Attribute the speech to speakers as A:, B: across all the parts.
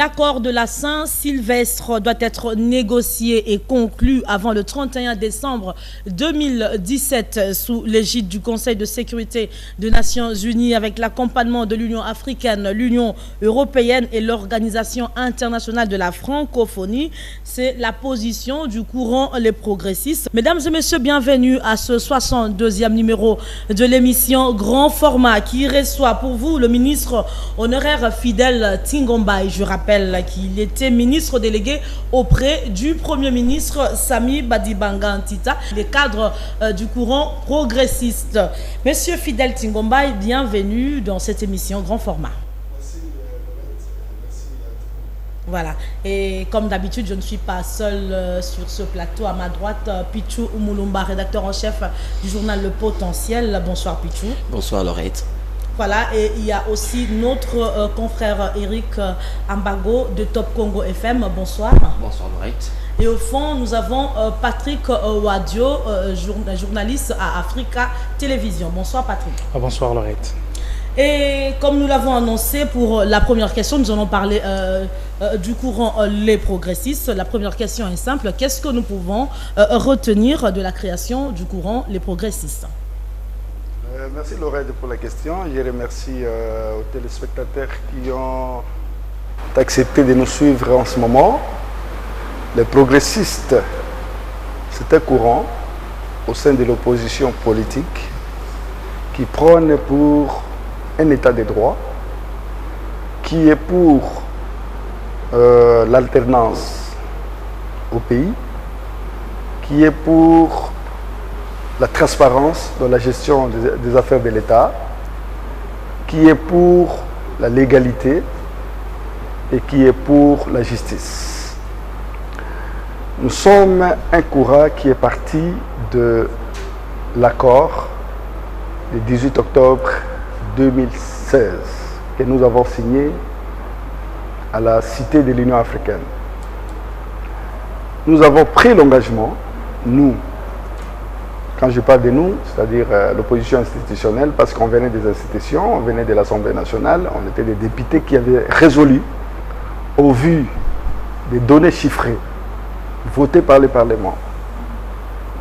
A: L'accord de la Saint-Sylvestre doit être négocié et conclu avant le 31 décembre 2017 sous l'égide du Conseil de sécurité des Nations Unies avec l'accompagnement de l'Union africaine, l'Union européenne et l'Organisation internationale de la francophonie. C'est la position du courant Les Progressistes. Mesdames et messieurs, bienvenue à ce 62e numéro de l'émission Grand Format qui reçoit pour vous le ministre honoraire Fidèle Tingombay. Je rappelle qu'il était ministre délégué auprès du Premier ministre Sami Badibanga Ntita, les cadres du courant progressiste. Monsieur Fidèle Tingombay, bienvenue dans cette émission Grand Format. Voilà, et comme d'habitude, je ne suis pas seule sur ce plateau. À ma droite, Pichou Umulumba, rédacteur en chef du journal Le Potentiel. Bonsoir Pichou.
B: Bonsoir Laurette.
A: Voilà, et il y a aussi notre confrère Eric Ambago de Top Congo FM. Bonsoir.
B: Bonsoir Laurette.
A: Et au fond, nous avons Patrick Wadio, journaliste à Africa Télévision. Bonsoir Patrick.
C: Bonsoir Laurette.
A: Et comme nous l'avons annoncé pour la première question, nous allons parler du courant Les Progressistes. La première question est simple. Qu'est-ce que nous pouvons retenir de la création du courant Les Progressistes?
D: Merci Laurette pour la question. Je remercie aux téléspectateurs qui ont accepté de nous suivre en ce moment. Les progressistes, c'est un courant au sein de l'opposition politique qui prône pour un état de droit, qui est pour l'alternance au pays, qui est pour la transparence dans la gestion des affaires de l'État, qui est pour la légalité et qui est pour la justice. Nous sommes un courant qui est parti de l'accord du 18 octobre 2016 que nous avons signé à la Cité de l'Union africaine. Nous avons pris l'engagement, nous, quand je parle de nous, c'est-à-dire l'opposition institutionnelle, parce qu'on venait des institutions, on venait de l'Assemblée nationale, on était des députés qui avaient résolu, au vu des données chiffrées, votées par le Parlement.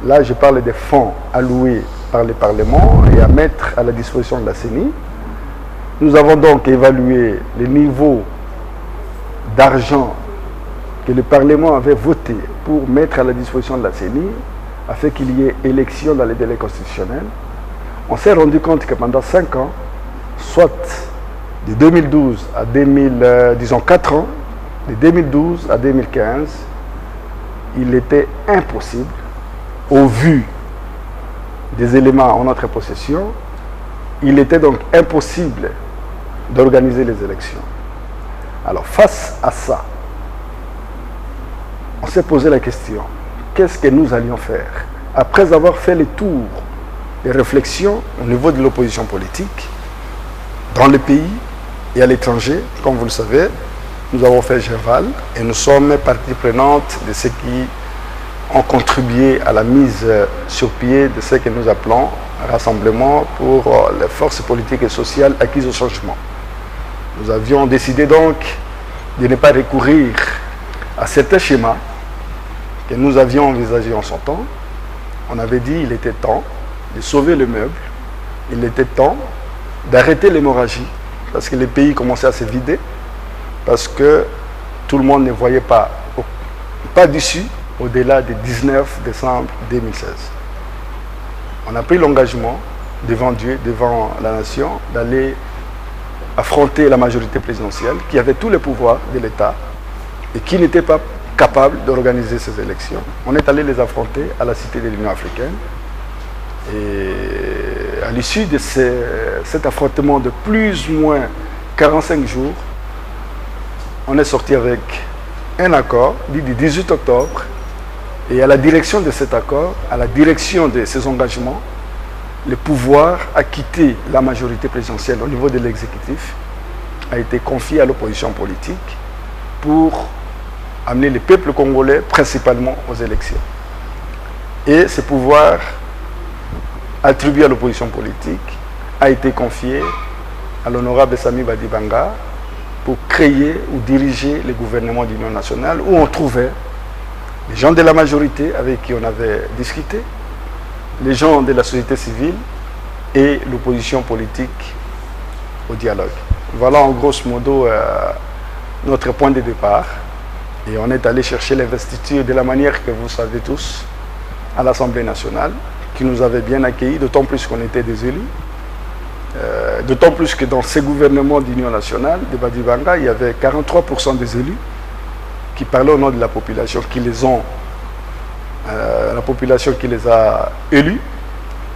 D: Là, je parle des fonds alloués par le Parlement et à mettre à la disposition de la CENI. Nous avons donc évalué le niveau d'argent que le Parlement avait voté pour mettre à la disposition de la CENI afin qu'il y ait élection dans les délais constitutionnels. On s'est rendu compte que pendant 5 ans, soit de 2012 à 4 ans, de 2012 à 2015, il était impossible, au vu des éléments en notre possession, il était donc impossible d'organiser les élections. Alors face à ça, on s'est posé la question, qu'est-ce que nous allions faire? Après avoir fait le tour des réflexions au niveau de l'opposition politique, dans le pays et à l'étranger, comme vous le savez, nous avons fait Gerval et nous sommes partie prenante de ceux qui ont contribué à la mise sur pied de ce que nous appelons Rassemblement pour les forces politiques et sociales acquises au changement. Nous avions décidé donc de ne pas recourir à certains schémas que nous avions envisagés en son temps. On avait dit qu'il était temps de sauver le meuble, il était temps d'arrêter l'hémorragie, parce que le pays commençait à se vider, parce que tout le monde ne voyait pas d'issue au-delà du 19 décembre 2016. On a pris l'engagement devant Dieu, devant la nation, d'aller affronter la majorité présidentielle qui avait tous les pouvoirs de l'État et qui n'était pas capable d'organiser ces élections. On est allé les affronter à la Cité de l'Union africaine. Et à l'issue de cet affrontement de plus ou moins 45 jours, on est sorti avec un accord dit du 18 octobre. Et à la direction de cet accord, à la direction de ces engagements, le pouvoir a quitté la majorité présidentielle au niveau de l'exécutif, a été confié à l'opposition politique pour amener le peuple congolais principalement aux élections. Et ce pouvoir attribué à l'opposition politique a été confié à l'honorable Sami Badibanga pour créer ou diriger le gouvernement d'union nationale, où on trouvait les gens de la majorité avec qui on avait discuté, les gens de la société civile et l'opposition politique au dialogue. Voilà en grosso modo notre point de départ. Et on est allé chercher l'investiture de la manière que vous savez tous à l'Assemblée nationale, qui nous avait bien accueillis, d'autant plus qu'on était des élus. D'autant plus que dans ces gouvernements d'union nationale de Badibanga, il y avait 43% des élus qui parlaient au nom de la population, la population qui les a élus.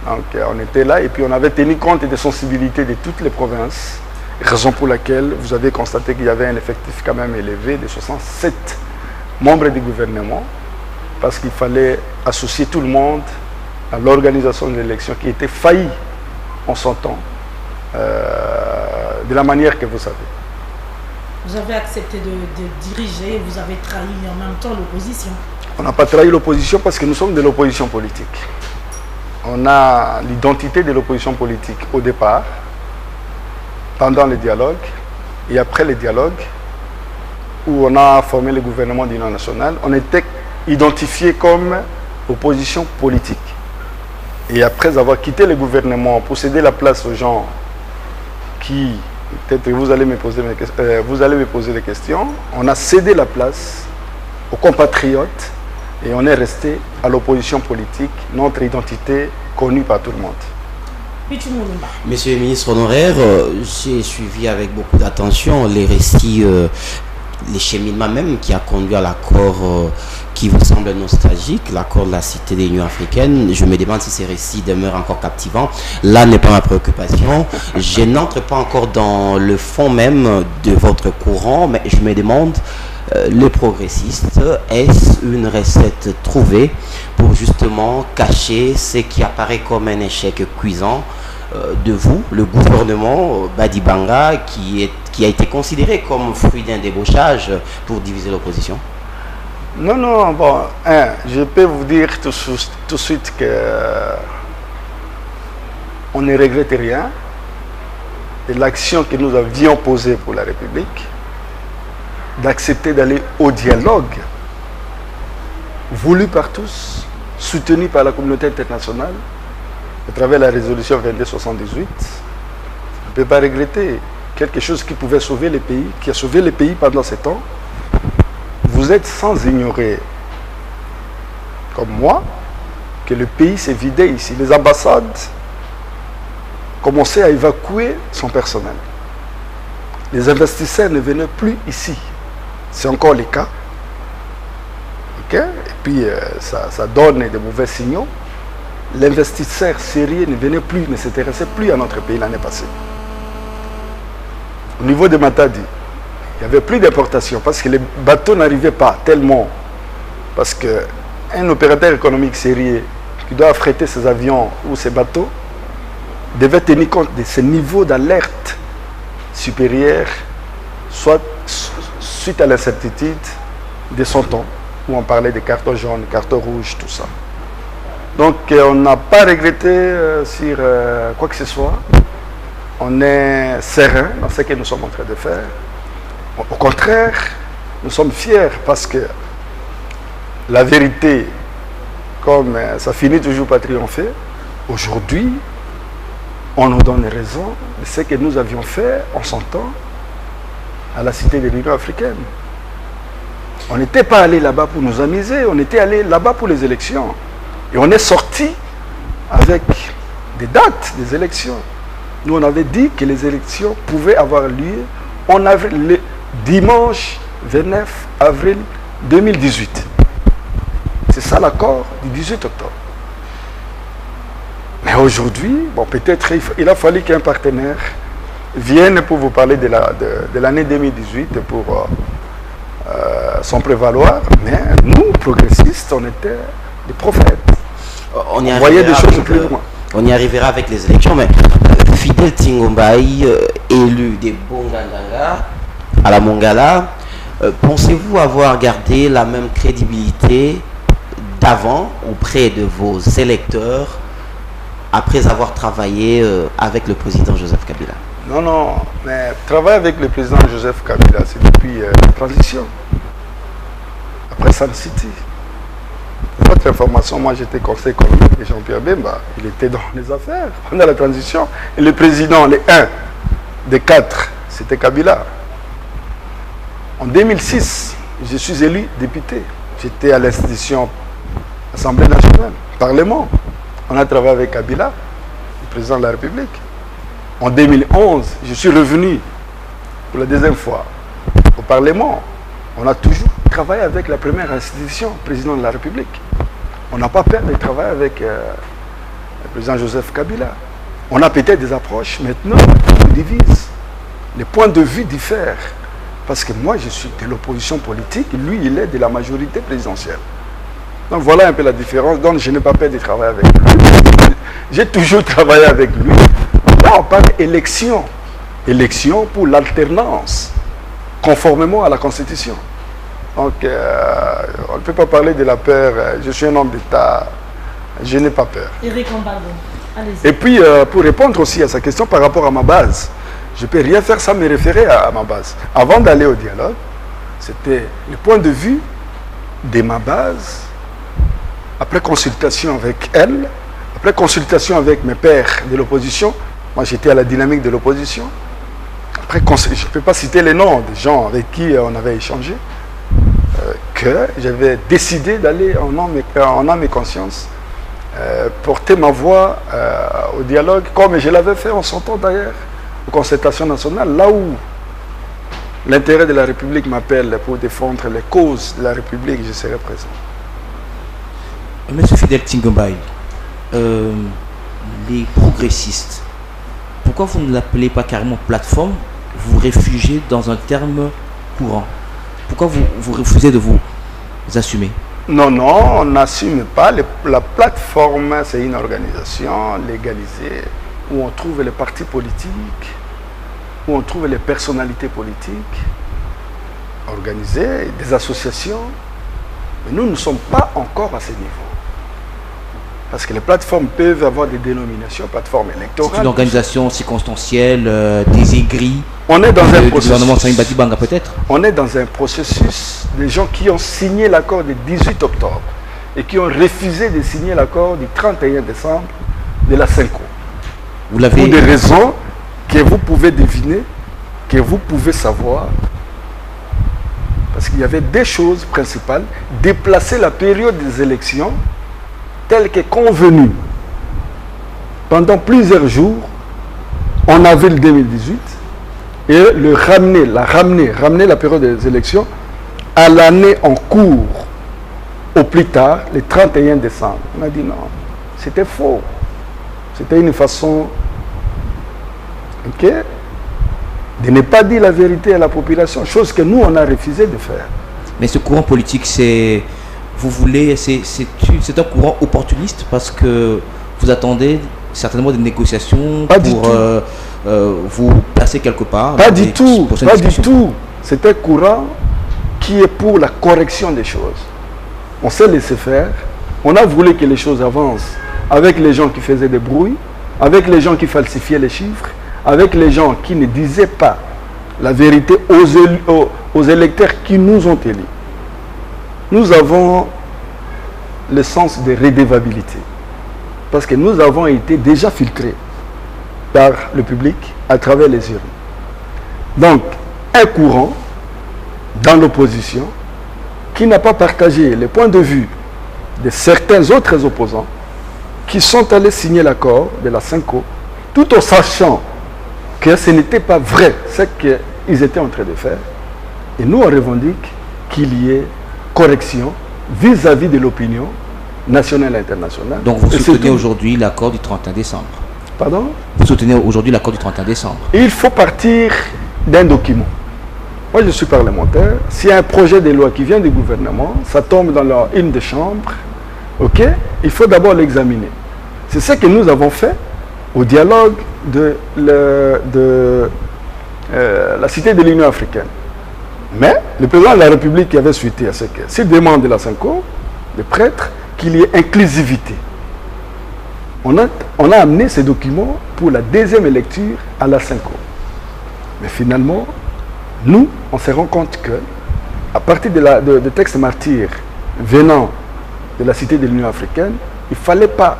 D: Donc on était là et puis on avait tenu compte des sensibilités de toutes les provinces, raison pour laquelle vous avez constaté qu'il y avait un effectif quand même élevé de 67 membres du gouvernement, parce qu'il fallait associer tout le monde à l'organisation de l'élection qui était faillie en son temps, de la manière que vous savez.
A: Vous avez accepté de diriger, vous avez trahi en même temps l'opposition.
D: On n'a pas trahi l'opposition parce que nous sommes de l'opposition politique. On a l'identité de l'opposition politique au départ, pendant le dialogue et après le dialogue, où on a formé le gouvernement d'union nationale. On était identifié comme opposition politique. Et après avoir quitté le gouvernement pour céder la place aux gens qui, peut-être vous allez me poser des questions, on a cédé la place aux compatriotes et on est resté à l'opposition politique, notre identité connue par tout le monde.
B: Monsieur le ministre honoraire, j'ai suivi avec beaucoup d'attention les récits, les cheminements même qui a conduit à l'accord qui vous semble nostalgique, l'accord de la Cité de l'Union africaine. Je me demande si ces récits demeurent encore captivants. Là n'est pas ma préoccupation. Je n'entre pas encore dans le fond même de votre courant, mais je me demande, les progressistes, est-ce une recette trouvée pour justement cacher ce qui apparaît comme un échec cuisant de vous, le gouvernement Badibanga, qui a été considéré comme fruit d'un débauchage pour diviser l'opposition?
D: Non, bon, je peux vous dire tout de suite que on ne regrette rien de l'action que nous avions posée pour la République, d'accepter d'aller au dialogue voulu par tous, soutenu par la communauté internationale à travers la résolution 2278. On ne peut pas regretter quelque chose qui pouvait sauver le pays, qui a sauvé le pays pendant ces temps. Vous êtes sans ignorer, comme moi, que le pays s'est vidé ici. Les ambassades commençaient à évacuer son personnel. Les investisseurs ne venaient plus ici. C'est encore le cas. Okay? Et puis, ça donne de mauvais signaux. L'investisseur sérieux ne venait plus, ne s'intéressait plus à notre pays l'année passée. Au niveau de Matadi, il n'y avait plus d'importation parce que les bateaux n'arrivaient pas tellement. Parce qu'un opérateur économique sérieux qui doit affréter ses avions ou ses bateaux devait tenir compte de ce niveau d'alerte supérieur, soit suite à l'incertitude de son temps, où on parlait de cartons jaunes, cartons rouges, tout ça. Donc on n'a pas regretté sur quoi que ce soit. On est serein dans ce que nous sommes en train de faire. Au contraire, nous sommes fiers parce que la vérité, comme ça finit toujours par triompher, aujourd'hui, on nous donne raison de ce que nous avions fait en son temps à la Cité de l'Union africaine. On n'était pas allé là-bas pour nous amuser, on était allé là-bas pour les élections. Et on est sorti avec des dates des élections. Nous, on avait dit que les élections pouvaient avoir lieu en avril, le dimanche 29 avril 2018. C'est ça l'accord du 18 octobre. Mais aujourd'hui, bon, peut-être il a fallu qu'un partenaire vienne pour vous parler de l'année 2018 pour s'en prévaloir. Mais nous, progressistes, on était des prophètes.
B: On
D: voyait des choses plus loin.
B: On y arrivera avec les élections, mais Fidel Tingombaï, élu des Bonganganga à la Mongala, pensez-vous avoir gardé la même crédibilité d'avant auprès de vos électeurs après avoir travaillé avec le président Joseph Kabila?
D: Non, mais travailler avec le président Joseph Kabila, c'est depuis la transition. Après Sun City. Pour votre information, moi j'étais conseiller économique de Jean-Pierre Bemba. Il était dans les affaires pendant la transition. Et le président, les 1 des 4, c'était Kabila. En 2006, je suis élu député. J'étais à l'institution Assemblée nationale, Parlement. On a travaillé avec Kabila, le président de la République. En 2011, je suis revenu pour la deuxième fois au Parlement. On a toujours travaillé avec la première institution, le président de la République. On n'a pas peur de travailler avec le président Joseph Kabila. On a peut-être des approches maintenant qui nous divisent. Les points de vue diffèrent. Parce que moi, je suis de l'opposition politique, lui, il est de la majorité présidentielle. Donc voilà un peu la différence. Donc je n'ai pas peur de travailler avec lui. J'ai toujours travaillé avec lui. Là, on parle d'élection. Élection pour l'alternance, conformément à la Constitution. Donc, on ne peut pas parler de la peur. Je suis un homme d'État. Je n'ai pas peur.
A: Éric Ambalo, allez-y.
D: Et puis, pour répondre aussi à sa question par rapport à ma base, je ne peux rien faire sans me référer à ma base. Avant d'aller au dialogue, c'était le point de vue de ma base, après consultation avec elle, après consultation avec mes pairs de l'opposition. Moi, j'étais à la dynamique de l'opposition. Après, je ne peux pas citer les noms des gens avec qui on avait échangé, que j'avais décidé d'aller en âme et conscience, porter ma voix au dialogue, comme je l'avais fait en son temps d'ailleurs, aux concertations nationales, là où l'intérêt de la République m'appelle pour défendre les causes de la République, je serai présent.
B: Monsieur Fidèle Tingombaï, les progressistes, pourquoi vous ne l'appelez pas carrément plateforme? Vous réfugiez dans un terme courant. Pourquoi vous refusez de vous assumer?
D: Non, on n'assume pas. La plateforme, c'est une organisation légalisée où on trouve les partis politiques, où on trouve les personnalités politiques organisées, des associations. Mais nous ne sommes pas encore à ce niveau. Parce que les plateformes peuvent avoir des dénominations, plateformes électorales.
B: C'est une organisation circonstancielle, désaigrie.
D: On est dans un processus.
B: Gouvernement Sami Badi Banga peut-être.
D: On est dans un processus des gens qui ont signé l'accord du 18 octobre et qui ont refusé de signer l'accord du 31 décembre de la Cinco.
B: Vous l'avez.
D: Pour des raisons que vous pouvez deviner, que vous pouvez savoir. Parce qu'il y avait des choses principales. Déplacer la période des élections telle que convenue pendant plusieurs jours en avril 2018 et ramener la période des élections à l'année en cours au plus tard, le 31 décembre. On a dit non, c'était faux. C'était une façon de ne pas dire la vérité à la population, chose que nous, on a refusé de faire.
B: Mais ce courant politique, c'est un courant opportuniste parce que vous attendez certainement des négociations pour vous placer quelque part.
D: Pas du tout. C'est un courant qui est pour la correction des choses. On s'est laissé faire. On a voulu que les choses avancent avec les gens qui faisaient des bruits, avec les gens qui falsifiaient les chiffres, avec les gens qui ne disaient pas la vérité aux électeurs qui nous ont élus. Nous avons le sens de redevabilité. Parce que nous avons été déjà filtrés par le public à travers les urnes. Donc, un courant dans l'opposition qui n'a pas partagé les points de vue de certains autres opposants qui sont allés signer l'accord de la Cinco, tout en sachant que ce n'était pas vrai ce qu'ils étaient en train de faire. Et nous, on revendique qu'il y ait correction vis-à-vis de l'opinion nationale et internationale.
B: Donc vous soutenez aujourd'hui l'accord du 31 décembre?
D: Pardon?
B: Vous soutenez aujourd'hui l'accord du 31 décembre?
D: Il faut partir d'un document. Moi, je suis parlementaire. S'il y a un projet de loi qui vient du gouvernement, ça tombe dans une des chambres, il faut d'abord l'examiner. C'est ce que nous avons fait au dialogue de la Cité de l'Union africaine. Mais le président de la République avait suité à ce que, s'il demande de la Cinco, les prêtres, qu'il y ait inclusivité. On a amené ces documents pour la deuxième lecture à la Cinco. Mais finalement, nous, on se rend compte que, à partir de textes martyrs venant de la cité de l'Union africaine, il ne fallait pas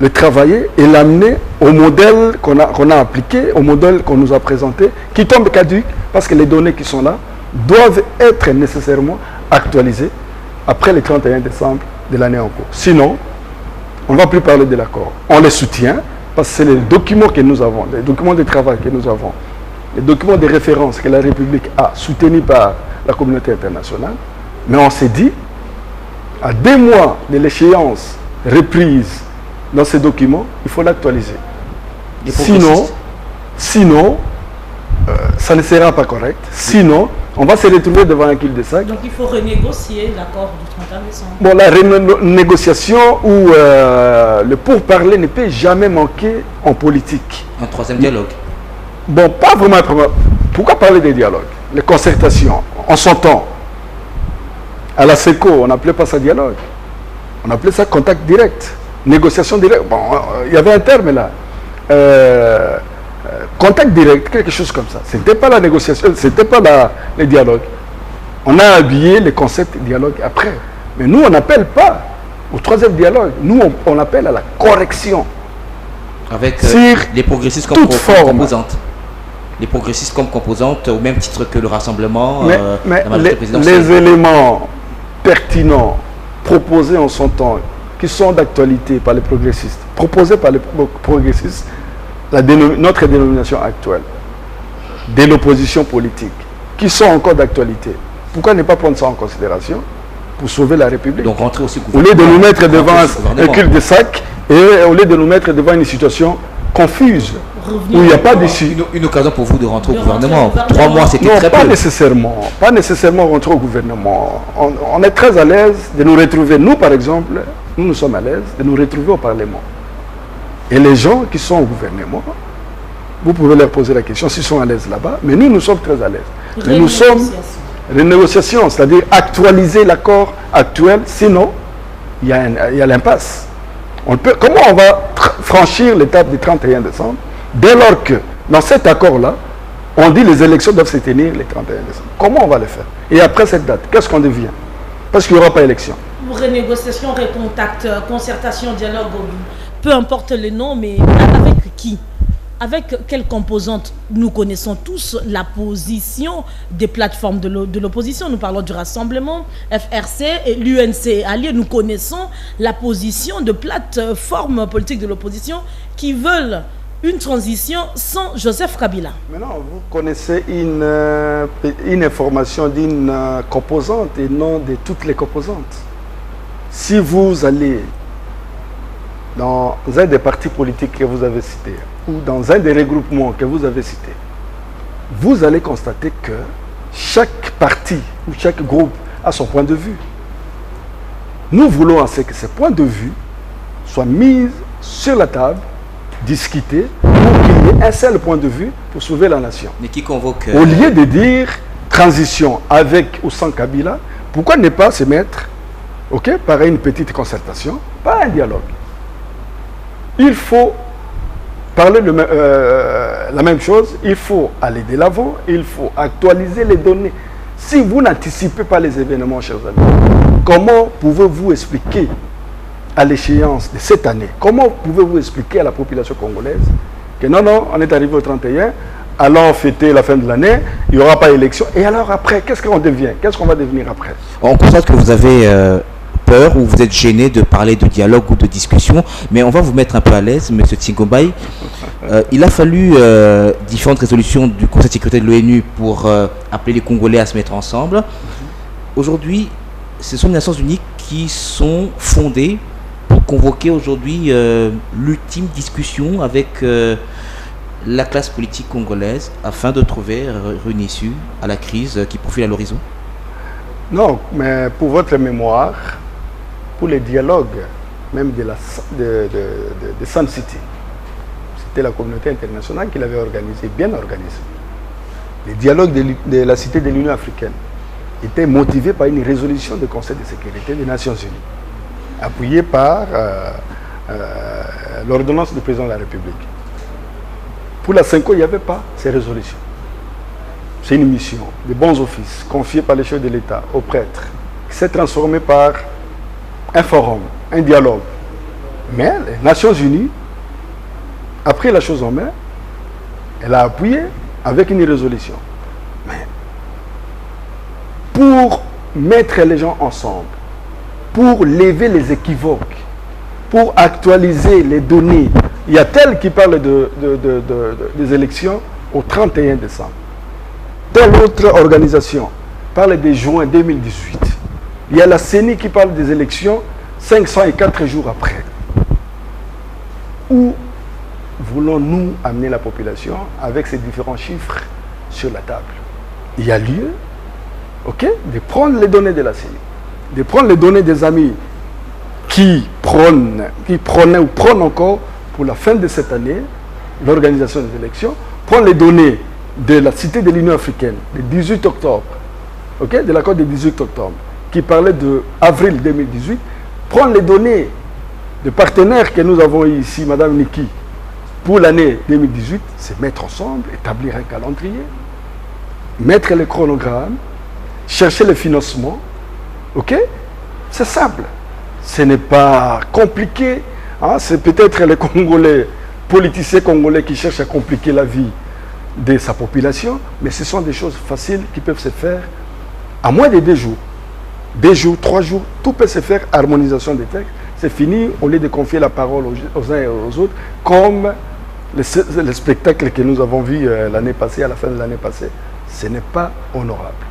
D: le travailler et l'amener au modèle qu'on a appliqué, au modèle qu'on nous a présenté, qui tombe caduque, parce que les données qui sont là doivent être nécessairement actualisées après le 31 décembre de l'année en cours. Sinon, on ne va plus parler de l'accord. On les soutient, parce que c'est les documents que nous avons, les documents de travail que nous avons, les documents de référence que la République a soutenus par la communauté internationale. Mais on s'est dit, à 2 mois de l'échéance reprise dans ces documents, il faut l'actualiser. Sinon, ça ne sera pas correct. Sinon, on va se retrouver devant un cul-de-sac.
A: Donc il faut renégocier l'accord du 31 décembre.
D: Bon, la renégociation ou le pourparler ne peut jamais manquer en politique.
B: Un troisième dialogue.
D: Bon, pas vraiment. Pourquoi parler des dialogues? Les concertations, on s'entend. À la SECO, on n'appelait pas ça dialogue. On appelait ça contact direct. Négociation directe. Bon, il y avait un terme là. Contact direct, quelque chose comme ça. Ce n'était pas la négociation, ce n'était pas le dialogue. On a habillé les concepts dialogue après. Mais nous, on n'appelle pas au troisième dialogue. Nous, on appelle à la correction.
B: Avec les progressistes comme composante. Les progressistes comme composante, au même titre que le Rassemblement.
D: Mais les éléments pertinents proposés en son temps, qui sont d'actualité par les progressistes, proposés par les progressistes, notre dénomination actuelle, de l'opposition politique, qui sont encore d'actualité. Pourquoi ne pas prendre ça en considération pour sauver la République?
B: Donc rentrer aussi
D: au lieu de nous mettre devant un cul-de-sac et au lieu de nous mettre devant une situation confuse, où il n'y a pas d'issue.
B: Une occasion pour vous de rentrer au gouvernement. 3 mois, c'était très peu.
D: Pas nécessairement rentrer au gouvernement. On est très à l'aise de nous retrouver. Nous, par exemple, nous sommes à l'aise de nous retrouver au Parlement. Et les gens qui sont au gouvernement, vous pouvez leur poser la question s'ils sont à l'aise là-bas, mais nous sommes très à l'aise. Mais nous sommes renégociation, c'est-à-dire actualiser l'accord actuel, sinon il y a l'impasse. Comment on va franchir l'étape du 31 décembre dès lors que dans cet accord-là, on dit que les élections doivent se tenir le 31 décembre? Comment on va le faire? Et après cette date, qu'est-ce qu'on devient? Parce qu'il n'y aura pas d'élection.
A: Renégociation, recontact, concertation, dialogue, peu importe le nom, mais avec qui? Avec quelle composante? Nous connaissons tous la position des plateformes de l'opposition. Nous parlons du Rassemblement, FRC et l'UNC alliés. Nous connaissons la position de plateformes politiques de l'opposition qui veulent une transition sans Joseph Kabila.
D: Maintenant, vous connaissez une information d'une composante et non de toutes les composantes. Si vous allez dans un des partis politiques que vous avez cités, ou dans un des regroupements que vous avez cités, vous allez constater que chaque parti ou chaque groupe a son point de vue. Nous voulons à ce que ces points de vue soient mis sur la table, discutés, pour qu'il y ait un seul point de vue pour sauver la nation.
B: Mais qui convoque
D: Au lieu de dire transition avec ou sans Kabila, pourquoi ne pas se mettre, par une petite concertation, pas un dialogue? Il faut parler la même chose, il faut aller de l'avant, il faut actualiser les données. Si vous n'anticipez pas les événements, chers amis, comment pouvez-vous expliquer à l'échéance de cette année, comment pouvez-vous expliquer à la population congolaise que non, on est arrivé au 31, allons fêter la fin de l'année, il n'y aura pas d'élection, et alors après, qu'est-ce qu'on devient? Qu'est-ce qu'on va devenir après?
B: On constate que vous avez peur ou vous êtes gêné de parler de dialogue ou de discussion, mais on va vous mettre un peu à l'aise, M. Tsingombaï. Il a fallu différentes résolutions du Conseil de sécurité de l'ONU pour appeler les Congolais à se mettre ensemble. Aujourd'hui, ce sont les Nations Unies qui sont fondées pour convoquer aujourd'hui l'ultime discussion avec la classe politique congolaise afin de trouver une issue à la crise qui profile à l'horizon.
D: Non, mais pour votre mémoire, pour les dialogues, même de Sun City, c'était la communauté internationale qui l'avait organisé, bien organisé. Les dialogues de la Cité de l'Union africaine étaient motivés par une résolution du Conseil de sécurité des Nations Unies, appuyée par l'ordonnance du président de la République. Pour la Senco, il n'y avait pas ces résolutions. C'est une mission de bons offices confiée par les chefs de l'État aux prêtres, qui s'est transformée par un forum, un dialogue. Mais les Nations Unies a pris la chose en main, elle a appuyé avec une résolution. Mais pour mettre les gens ensemble, pour lever les équivoques, pour actualiser les données, il y a tel qui parle des élections au 31 décembre. Telle autre organisation parle de juin 2018. Il y a la CENI qui parle des élections 504 jours après. Où voulons-nous amener la population avec ces différents chiffres sur la table? Il y a lieu, de prendre les données de la CENI, de prendre les données des amis qui prenaient ou prennent encore pour la fin de cette année l'organisation des élections, prendre les données de la Cité de l'Union africaine, le 18 octobre, de l'accord du 18 octobre, qui parlait de avril 2018, prendre les données des partenaires que nous avons ici, Madame Niki, pour l'année 2018, c'est mettre ensemble, établir un calendrier, mettre les chronogrammes, chercher le financement, c'est simple. Ce n'est pas compliqué, c'est peut-être les Congolais, politiciens congolais qui cherchent à compliquer la vie de sa population, mais ce sont des choses faciles qui peuvent se faire à moins de 2 jours. 2 jours, 3 jours, tout peut se faire, harmonisation des textes, c'est fini, au lieu de confier la parole aux uns et aux autres, comme le spectacle que nous avons vu l'année passée, à la fin de l'année passée. Ce n'est pas honorable.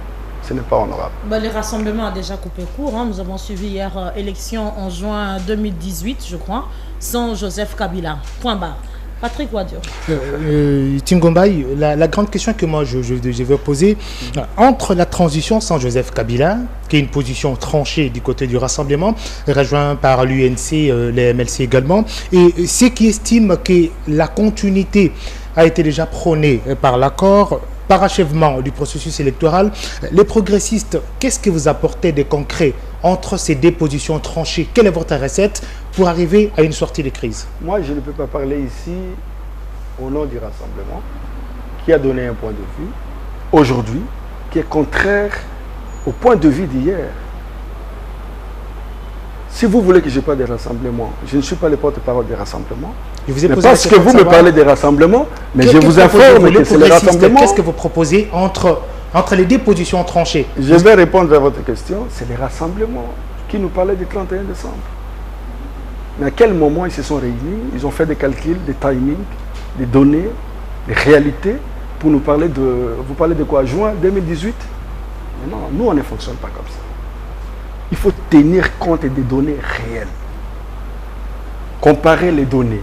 D: Ce n'est pas honorable.
A: Le rassemblement a déjà coupé court. Nous avons suivi hier élection en juin 2018, je crois, sans Joseph Kabila. Point barre. Patrick Wadio.
C: Tingombaï, la grande question que moi je veux poser, entre la transition sans Joseph Kabila, qui est une position tranchée du côté du rassemblement, rejoint par l'UNC, les MLC également, et ceux qui estiment que la continuité a été déjà prônée par l'accord, par achèvement du processus électoral, les progressistes, qu'est-ce que vous apportez de concret entre ces deux positions tranchées? Quelle est votre recette pour arriver à une sortie de crise?
D: Moi, je ne peux pas parler ici au nom du rassemblement qui a donné un point de vue aujourd'hui qui est contraire au point de vue d'hier. Si vous voulez que je parle des rassemblements, je ne suis pas le porte-parole des rassemblements. Parce que vous me parlez des rassemblements, mais je vous informe que c'est les rassemblements.
C: Qu'est-ce que vous proposez entre les deux positions tranchées?
D: Je vais répondre à votre question. C'est les rassemblements qui nous parlaient du 31 décembre. Mais à quel moment ils se sont réunis? Ils ont fait des calculs, des timings, des données, des réalités pour nous parler de... Vous parlez de quoi? Juin 2018? Mais non, nous on ne fonctionne pas comme ça. Il faut tenir compte des données réelles. Comparer les données.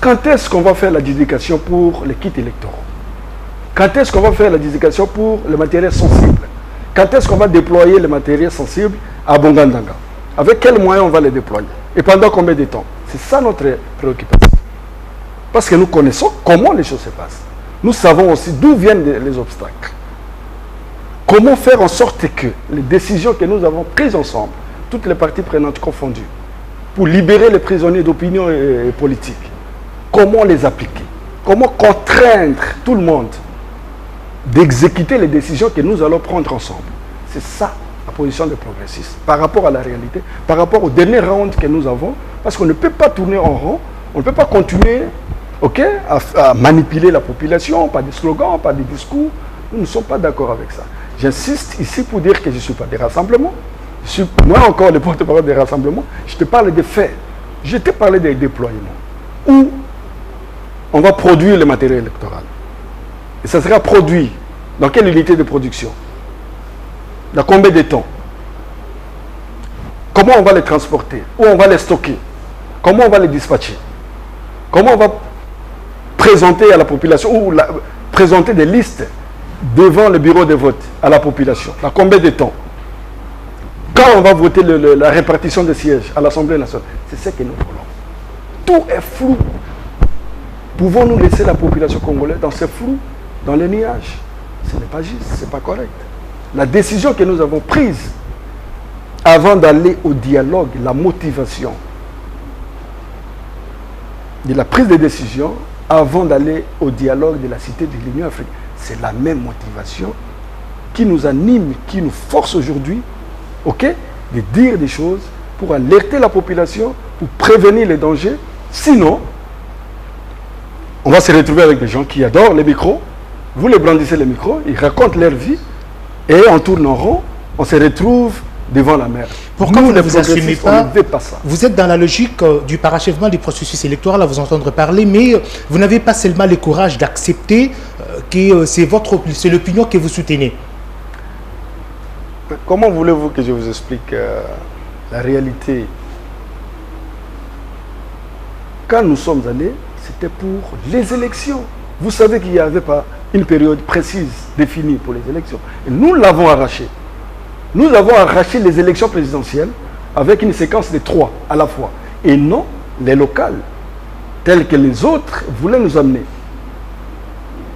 D: Quand est-ce qu'on va faire l'adjudication pour les kits électoraux? Quand est-ce qu'on va faire l'adjudication pour le matériel sensible? Quand est-ce qu'on va déployer le matériel sensible à Bongandanga? Avec quels moyens on va les déployer? Et pendant combien de temps? C'est ça notre préoccupation. Parce que nous connaissons comment les choses se passent. Nous savons aussi d'où viennent les obstacles. Comment faire en sorte que les décisions que nous avons prises ensemble, toutes les parties prenantes confondues, pour libérer les prisonniers d'opinion et politique, comment les appliquer? Comment contraindre tout le monde d'exécuter les décisions que nous allons prendre ensemble? C'est ça la position des progressistes par rapport à la réalité, par rapport au dernier round que nous avons, parce qu'on ne peut pas tourner en rond, on ne peut pas continuer à manipuler la population par des slogans, par des discours. Nous ne sommes pas d'accord avec ça. J'insiste ici pour dire que je ne suis pas des rassemblements. Je suis, moi encore, le porte-parole des rassemblements. Je te parle des faits. Je te parle des déploiements. Où on va produire le matériel électoral. Et ça sera produit dans quelle unité de production? Dans combien de temps? Comment on va les transporter? Où on va les stocker? Comment on va les dispatcher? Comment on va présenter à la population ou présenter des listes devant le bureau de vote à la population? Dans combien de temps? Quand on va voter la répartition des sièges à l'Assemblée nationale? C'est ce que nous voulons. Tout est flou. Pouvons-nous laisser la population congolaise dans ce flou, dans les nuages? Ce n'est pas juste, ce n'est pas correct. La décision que nous avons prise avant d'aller au dialogue, la motivation de la prise de décision avant d'aller au dialogue de la Cité de l'Union africaine. C'est la même motivation qui nous anime, qui nous force aujourd'hui, de dire des choses pour alerter la population, pour prévenir les dangers. Sinon, on va se retrouver avec des gens qui adorent les micros. Vous les brandissez les micros, ils racontent leur vie, et en tourne en rond, on se retrouve devant la mer.
C: Pourquoi vous ne vous assumez pas,
D: ça?
C: Vous êtes dans la logique du parachèvement du processus électoral, à vous entendre parler, mais vous n'avez pas seulement le courage d'accepter que c'est l'opinion que vous soutenez.
D: Comment voulez-vous que je vous explique la réalité? Quand nous sommes allés, c'était pour les élections. Vous savez qu'il n'y avait pas une période précise définie pour les élections. Et nous l'avons arraché. Nous avons arraché les élections présidentielles avec une séquence de 3 à la fois. Et non les locales, telles que les autres voulaient nous amener.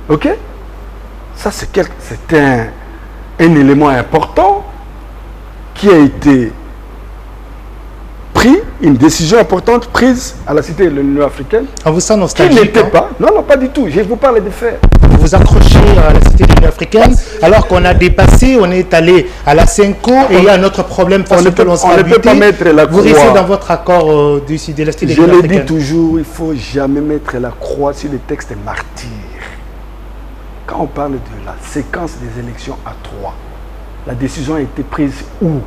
D: Ok? Ça, c'est un élément important qui a été pris, une décision importante prise à la Cité de l'Union africaine.
C: On vous sent nostalgique?
D: Qui n'était pas. Non, pas du tout. Je vous parle des faits.
C: Vous vous accrochez à la Cité de l'Union africaine alors qu'on a dépassé, on est allé à la CENCO et il y a un autre problème parce que l'on sera buté.
D: Pas mettre la croix.
C: Vous restez dans votre accord de la Cité de l'Union africaine.
D: Je le dis toujours, il ne faut jamais mettre la croix sur les textes martyrs. Quand on parle de la séquence des élections à 3, la décision a été prise où?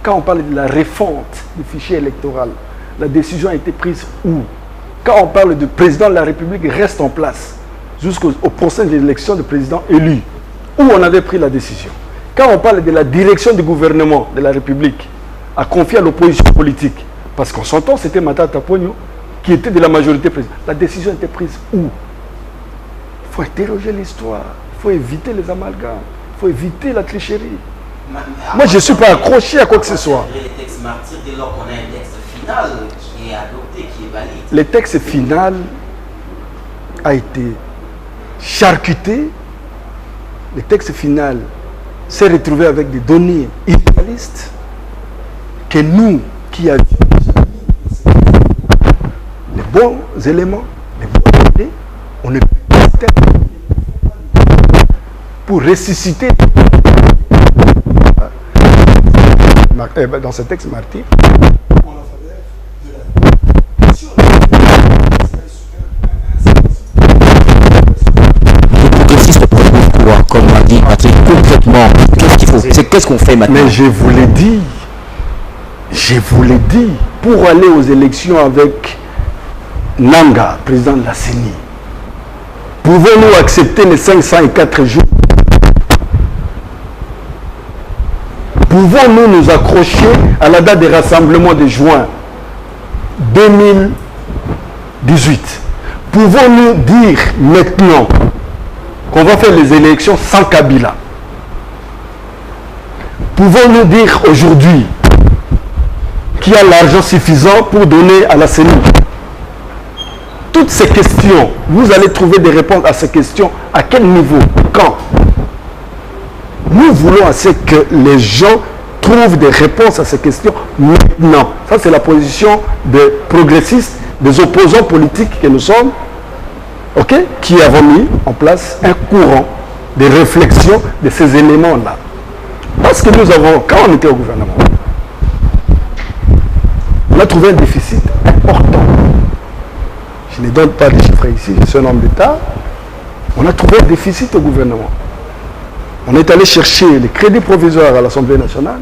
D: Quand on parle de la refonte du fichier électoral, la décision a été prise où? Quand on parle du président de la République reste en place jusqu'au prochain élection de président élu, où on avait pris la décision. Quand on parle de la direction du gouvernement de la République à confier à l'opposition politique, parce qu'en son temps c'était Matata Ponyo qui était de la majorité présidentielle, la décision a été prise où? Il faut interroger l'histoire, il faut éviter les amalgames, il faut éviter la tricherie. Moi, je ne suis pas accroché à quoi que ce soit.
B: Les textes martyrs, dès lors qu'on a un texte final qui est adopté, qui est valide.
D: Le texte final a été charcuté. Le texte final s'est retrouvé avec des données idéalistes que nous, qui avions les bons éléments, les bonnes idées, on ne peut pas pour ressusciter dans ce texte martyr.
B: Le progressiste propose quoi, comme l'a dit Patrick, concrètement, qu'est-ce qu'on fait maintenant?
D: Mais je vous l'ai dit, pour aller aux élections avec Nanga, président de la CENI, pouvons-nous accepter les 504 jours? Pouvons-nous nous accrocher à la date des rassemblements de juin 2018? Pouvons-nous dire maintenant qu'on va faire les élections sans Kabila? Pouvons-nous dire aujourd'hui qu'il y a l'argent suffisant pour donner à la CENI? Toutes ces questions, vous allez trouver des réponses à ces questions. À quel niveau? Quand? Nous voulons à ce que les gens trouvent des réponses à ces questions maintenant. Ça, c'est la position des progressistes, des opposants politiques que nous sommes, qui avons mis en place un courant de réflexion de ces éléments-là. Parce que nous avons, quand on était au gouvernement, on a trouvé un déficit important. Je ne donne pas les chiffres ici, je suis un homme d'État. On a trouvé un déficit au gouvernement. On est allé chercher les crédits provisoires à l'Assemblée nationale.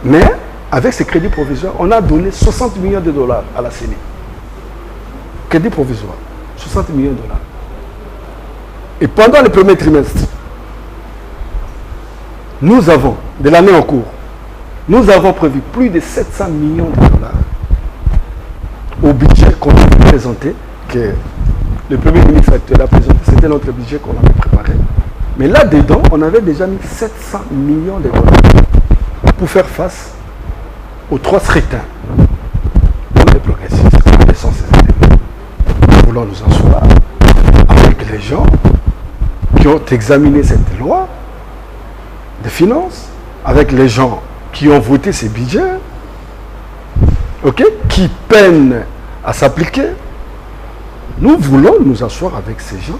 D: Mais avec ces crédits provisoires, on a donné 60 millions de dollars à la CENI. Crédit provisoire, 60 millions de dollars. Et pendant le premier trimestre, nous avons, de l'année en cours, nous avons prévu plus de 700 millions de dollars au budget qu'on a présenté, que le Premier ministre actuel a présenté. C'était notre budget qu'on avait préparé. Mais là-dedans, on avait déjà mis 700 millions de dollars pour faire face aux 3 scrutins. Pour les progressistes, quels sont ces éléments? Nous voulons nous asseoir avec les gens qui ont examiné cette loi de finances, avec les gens qui ont voté ces budgets, qui peinent à s'appliquer, Nous voulons nous asseoir avec ces gens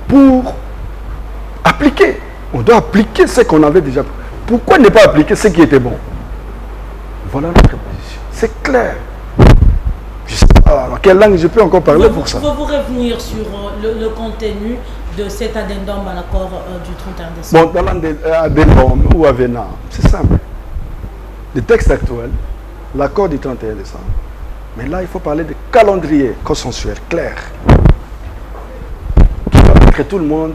D: pour appliquer. On doit appliquer ce qu'on avait déjà. Pourquoi ne pas appliquer ce qui était bon? Voilà notre position. C'est clair. Je ne sais pas dans quelle langue je peux encore parler pour ça.
A: Vous revenir sur le contenu de cet addendum à l'accord du 31 décembre.
D: Bon, dans l'addendum ou avenant, c'est simple. Le texte actuel, l'accord du 31 décembre. Mais là, il faut parler de calendrier consensuel, clair, qui va mettre tout le monde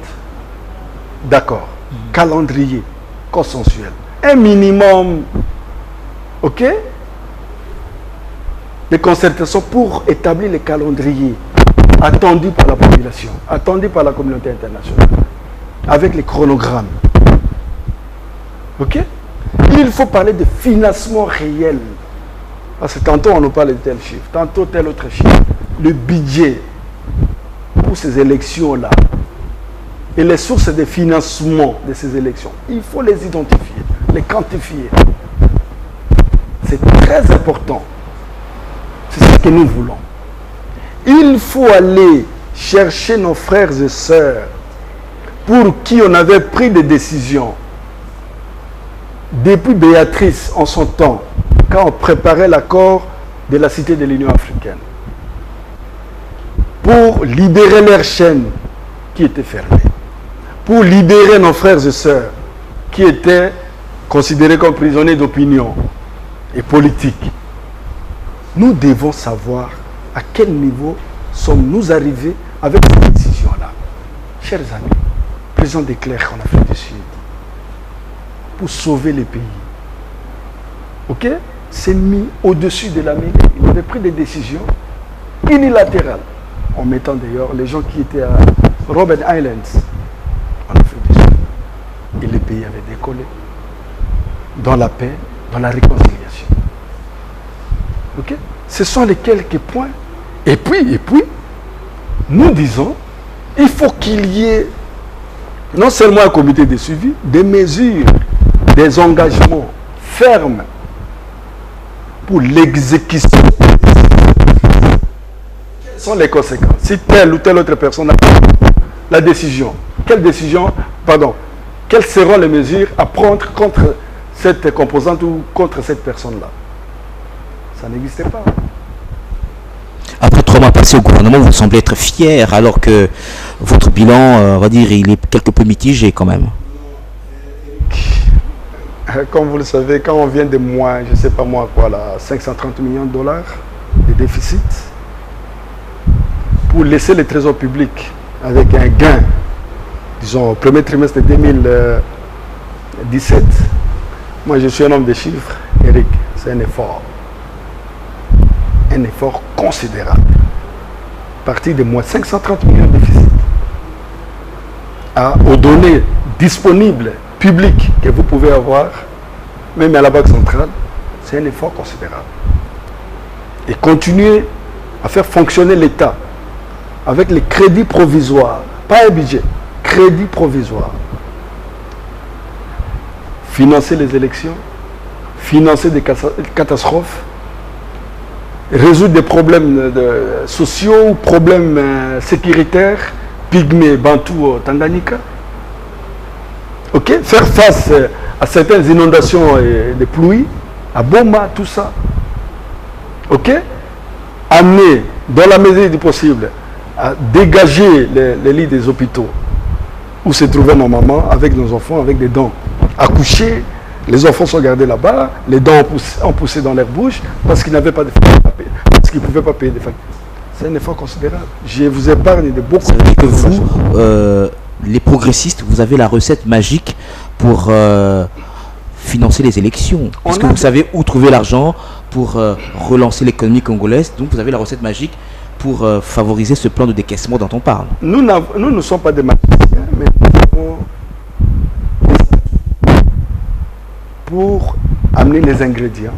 D: d'accord. Calendrier consensuel. Un minimum, ok, de concertation pour établir le calendrier attendu par la population, attendu par la communauté internationale, avec les chronogrammes. Ok? Il faut parler de financement réel. Parce que tantôt on nous parle de tel chiffre, tantôt tel autre chiffre. Le budget pour ces élections-là et les sources de financement de ces élections, il faut les identifier, les quantifier. C'est très important. C'est ce que nous voulons. Il faut aller chercher nos frères et sœurs pour qui on avait pris des décisions depuis Béatrice en son temps, quand on préparait l'accord de la Cité de l'Union africaine, pour libérer leurs chaînes qui étaient fermées, pour libérer nos frères et sœurs qui étaient considérés comme prisonniers d'opinion et politiques. Nous devons savoir à quel niveau sommes-nous arrivés avec cette décision-là. Chers amis, président de Klerk en Afrique du Sud, pour sauver les pays, ok, c'est mis au-dessus de la mêlée. Il avait pris des décisions unilatérales, en mettant d'ailleurs les gens qui étaient à Robben Island, en Afrique du Sud. Et les pays avaient décollé dans la paix, dans la réconciliation. Ok? Ce sont les quelques points. Et puis, nous disons, il faut qu'il y ait non seulement un comité de suivi, des mesures, des engagements fermes pour l'exécution. Quelles sont les conséquences? Si telle ou telle autre personne a pris la décision, quelles seront les mesures à prendre contre cette composante ou contre cette personne-là? Ça n'existait pas.
B: Après 3 mois passés au gouvernement, vous semblez être fier alors que votre bilan, on va dire, il est quelque peu mitigé quand même.
D: Comme vous le savez, quand on vient de moins, je ne sais pas moi quoi, là, 530 millions de dollars de déficit, pour laisser le trésor public avec un gain, disons, au premier trimestre de 2017, moi je suis un homme de chiffres, Eric, c'est un effort considérable. À partir de moins 530 millions de déficit aux données disponibles, publiques, que vous pouvez avoir, même à la Banque centrale, c'est un effort considérable. Et continuer à faire fonctionner l'État avec les crédits provisoires, pas un budget, crédits provisoires. Financer les élections, financer des catastrophes, résoudre des problèmes sociaux, problèmes sécuritaires, pygmées, bantous, Tanganyika. Ok, faire face à certaines inondations et des pluies, à Boma, tout ça. Ok, amener, dans la mesure du possible, à dégager les lits des hôpitaux où se trouvait nos mamans avec nos enfants, avec des dents. Accoucher, les enfants sont gardés là-bas, les dents ont poussé dans leur bouche parce qu'ils n'avaient pas de famille à payer, parce qu'ils ne pouvaient pas payer des familles. C'est un effort considérable. Je vous épargne de beaucoup.
B: Ça veut dire que vous, les progressistes, vous avez la recette magique pour financer les élections. Parce que vous savez où trouver l'argent pour relancer l'économie congolaise. Donc vous avez la recette magique pour favoriser ce plan de décaissement dont on parle.
D: Nous ne sommes pas des magiciens, mais nous avons pour amener les ingrédients,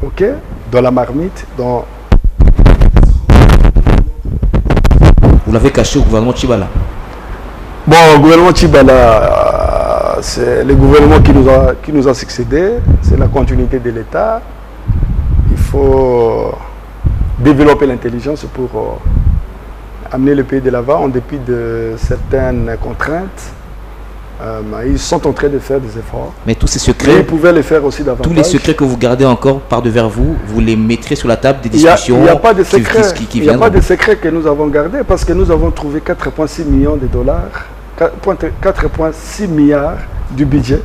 D: ok, dans la marmite, dans...
B: Vous l'avez caché au gouvernement Tchibala?
D: Bon, le gouvernement Tchibala, c'est le gouvernement qui nous a succédé, c'est la continuité de l'État. Il faut développer l'intelligence pour amener le pays de l'avant en dépit de certaines contraintes. Ils sont en train de faire des efforts.
B: Mais tous ces secrets,
D: ils pouvaient les faire aussi davantage.
B: Tous les secrets que vous gardez encore par devers vous, vous les mettrez sur la table des discussions.
D: Il n'y a pas de secret. Il n'y a pas de secret que nous avons gardé parce que nous avons trouvé 4,6 millions de dollars, 4,6 milliards du budget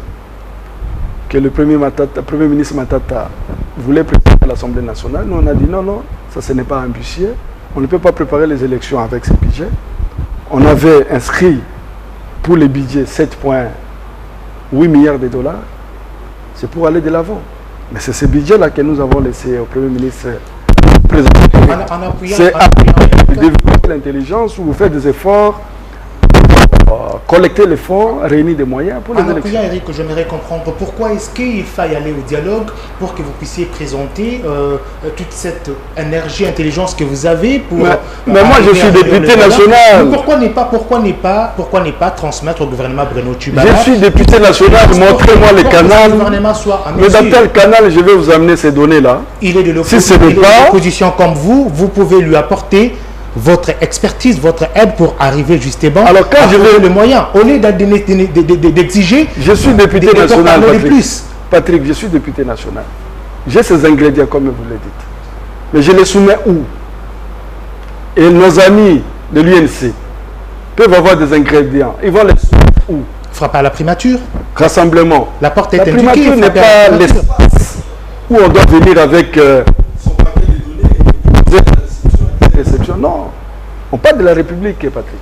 D: que le Premier ministre Matata voulait préparer à l'Assemblée nationale. Nous, on a dit non, ça ce n'est pas un budget. On ne peut pas préparer les élections avec ce budget. On avait inscrit pour les budgets 7,8 milliards de dollars. C'est pour aller de l'avant. Mais c'est ce budget-là que nous avons laissé au Premier ministre présenter. C'est développer l'intelligence ou faire des efforts, collecter les fonds, réunir des moyens pour les élections.
C: Eric, j'aimerais comprendre pourquoi est-ce qu'il faille aller au dialogue pour que vous puissiez présenter toute cette énergie, intelligence que vous avez pour...
D: Mais moi je suis député national.
C: Pourquoi ne pas transmettre au gouvernement Bruno Tshibala?
D: Je suis député national, montrez-moi les canaux. Mais dans quel canal je vais vous amener ces données-là?
C: Il est de l'opposition comme vous, vous pouvez lui apporter votre expertise, votre aide pour arriver justement
D: alors quand je vais
C: le moyen, au lieu d'exiger.
D: Je suis député national, Patrick, je suis député national. J'ai ces ingrédients comme vous le dites. Mais je les soumets où? Et nos amis de l'UNC peuvent avoir des ingrédients. Ils vont les soumettre où?
C: Frapper à la primature.
D: Rassemblement.
C: La porte est
D: indiquée. La primature n'est pas l'espace où on doit venir avec son paquet de données. Réception. Non, on parle de la République, Patrick.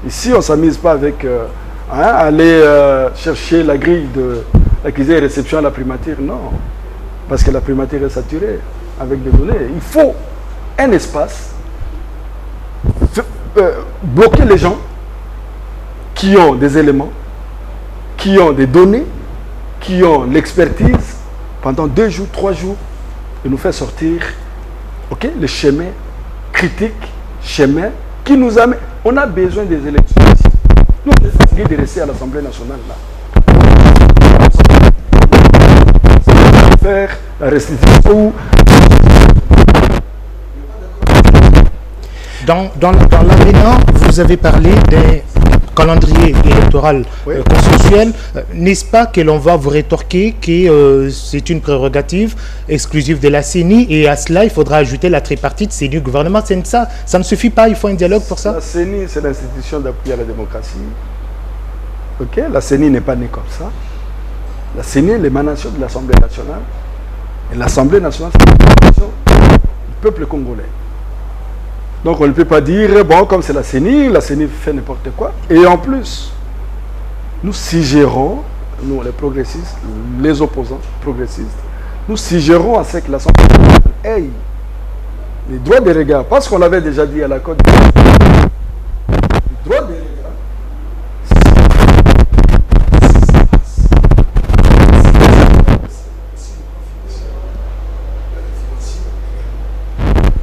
D: Ici, on ne s'amuse pas avec aller chercher la grille de l'accusé et réception à la primature. Non, parce que la primature est saturée avec des données. Il faut un espace, bloquer les gens qui ont des éléments, qui ont des données, qui ont l'expertise pendant 2 jours, 3 jours, et nous faire sortir le schéma critique, chemin qui nous amène. On a besoin des élections ici. Nous, on est fatigués de rester à l'Assemblée nationale là. Faire la restitution.
C: Dans l'avenant, vous avez parlé d'un calendrier électoral consensuel. N'est-ce pas que l'on va vous rétorquer que c'est une prérogative exclusive de la CENI et à cela, il faudra ajouter la tripartite CENI-gouvernement. Ça ne suffit pas, il faut un dialogue pour ça.
D: La CENI, c'est l'institution d'appui à la démocratie. La CENI n'est pas née comme ça. La CENI est l'émanation de l'Assemblée nationale. Et l'Assemblée nationale, c'est l'émanation du peuple congolais. Donc on ne peut pas dire, bon, comme c'est la CENI fait n'importe quoi. Et en plus, nous suggérons, nous les progressistes, les opposants progressistes, nous suggérons à ce que l'Assemblée nationale ait les droits de regard, parce qu'on l'avait déjà dit à la Côte d'Ivoire, les droits de regard,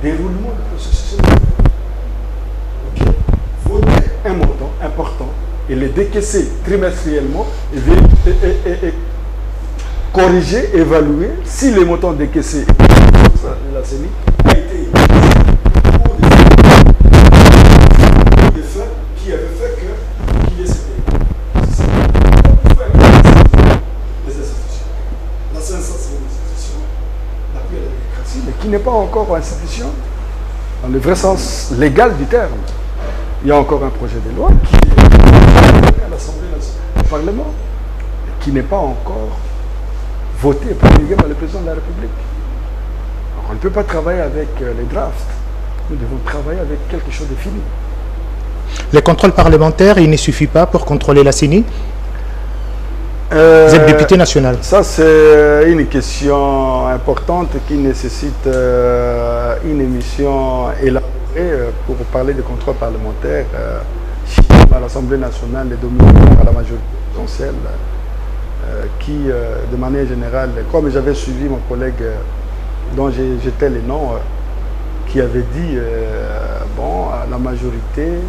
D: déroulement du processus voter un montant important et le décaisser trimestriellement et corriger, évaluer si les montants décaissés de la CENI a été utilisé pour des fins qui avaient fait qu'il y ait cette les institutions. La CENSA, c'est une institution d'appui à la démocratie, mais qui n'est pas encore institution dans le vrai sens légal du terme. Il y a encore un projet de loi qui est à l'Assemblée nationale, au Parlement, qui n'est pas encore voté et promulgué par le président de la République. Alors, on ne peut pas travailler avec les drafts. Nous devons travailler avec quelque chose de fini.
C: Les contrôles parlementaires, il ne suffit pas pour contrôler la CENI? Vous êtes député national.
D: Ça, c'est une question importante qui nécessite une émission élaborée pour parler de contrôle parlementaire à l'Assemblée nationale et dominée par la majorité présidentielle qui, de manière générale, comme j'avais suivi mon collègue dont j'étais le nom, qui avait dit, bon, la majorité,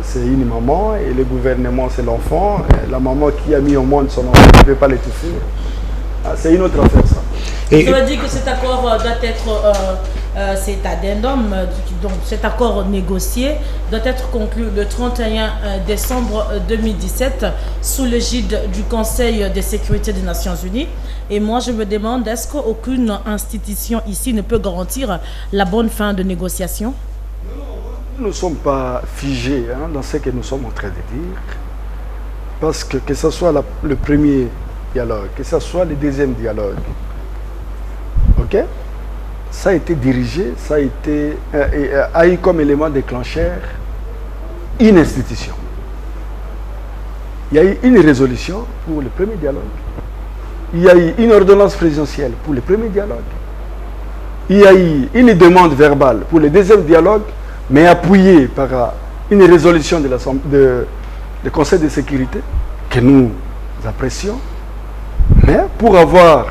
D: c'est une maman et le gouvernement c'est l'enfant. La maman qui a mis au monde son enfant ne peut pas l'étouffer. C'est une autre affaire ça.
A: Et ça veut dire que cet accord doit être cet addendum, donc cet accord négocié, doit être conclu le 31 décembre 2017 sous l'égide du Conseil de sécurité des Nations Unies. Et moi, je me demande, est-ce qu'aucune institution ici ne peut garantir la bonne fin de négociation?
D: Nous ne sommes pas figés dans ce que nous sommes en train de dire. Parce que ce soit le premier dialogue, que ce soit le deuxième dialogue, ok, ça a été dirigé, ça a eu comme élément déclencheur une institution. Il y a eu une résolution pour le premier dialogue. Il y a eu une ordonnance présidentielle pour le premier dialogue. Il y a eu une demande verbale pour le deuxième dialogue, mais appuyée par une résolution du Conseil de sécurité que nous apprécions. Mais pour avoir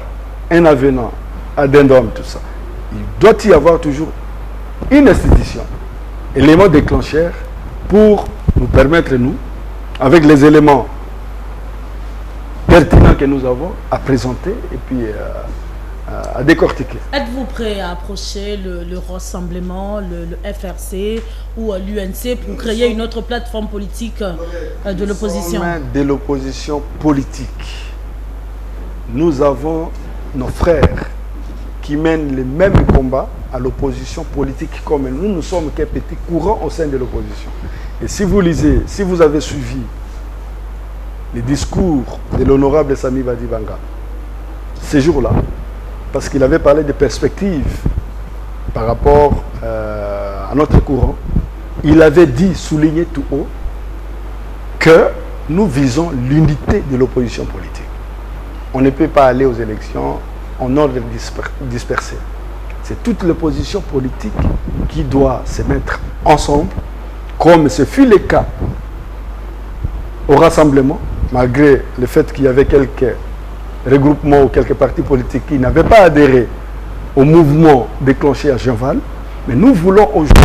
D: un avenant, addendum, tout ça, il doit y avoir toujours une institution, élément déclencheur pour nous permettre, nous, avec les éléments pertinents que nous avons, à présenter et puis à décortiquer.
A: Êtes-vous prêt à approcher le Rassemblement, le FRC ou l'UNC pour créer une autre plateforme politique de l'opposition?
D: De l'opposition politique. Nous avons nos frères qui mènent les mêmes combats à l'opposition politique comme nous. Nous sommes qu'un petit courant au sein de l'opposition. Et si vous lisez, si vous avez suivi les discours de l'honorable Sami Badibanga, ces jours-là, parce qu'il avait parlé des perspectives par rapport à notre courant, il avait dit, souligné tout haut, que nous visons l'unité de l'opposition politique. On ne peut pas aller aux élections en ordre dispersé. C'est toute l'opposition politique qui doit se mettre ensemble, comme ce fut le cas au Rassemblement, malgré le fait qu'il y avait quelques regroupements ou quelques partis politiques qui n'avaient pas adhéré au mouvement déclenché à Genval. Mais nous voulons aujourd'hui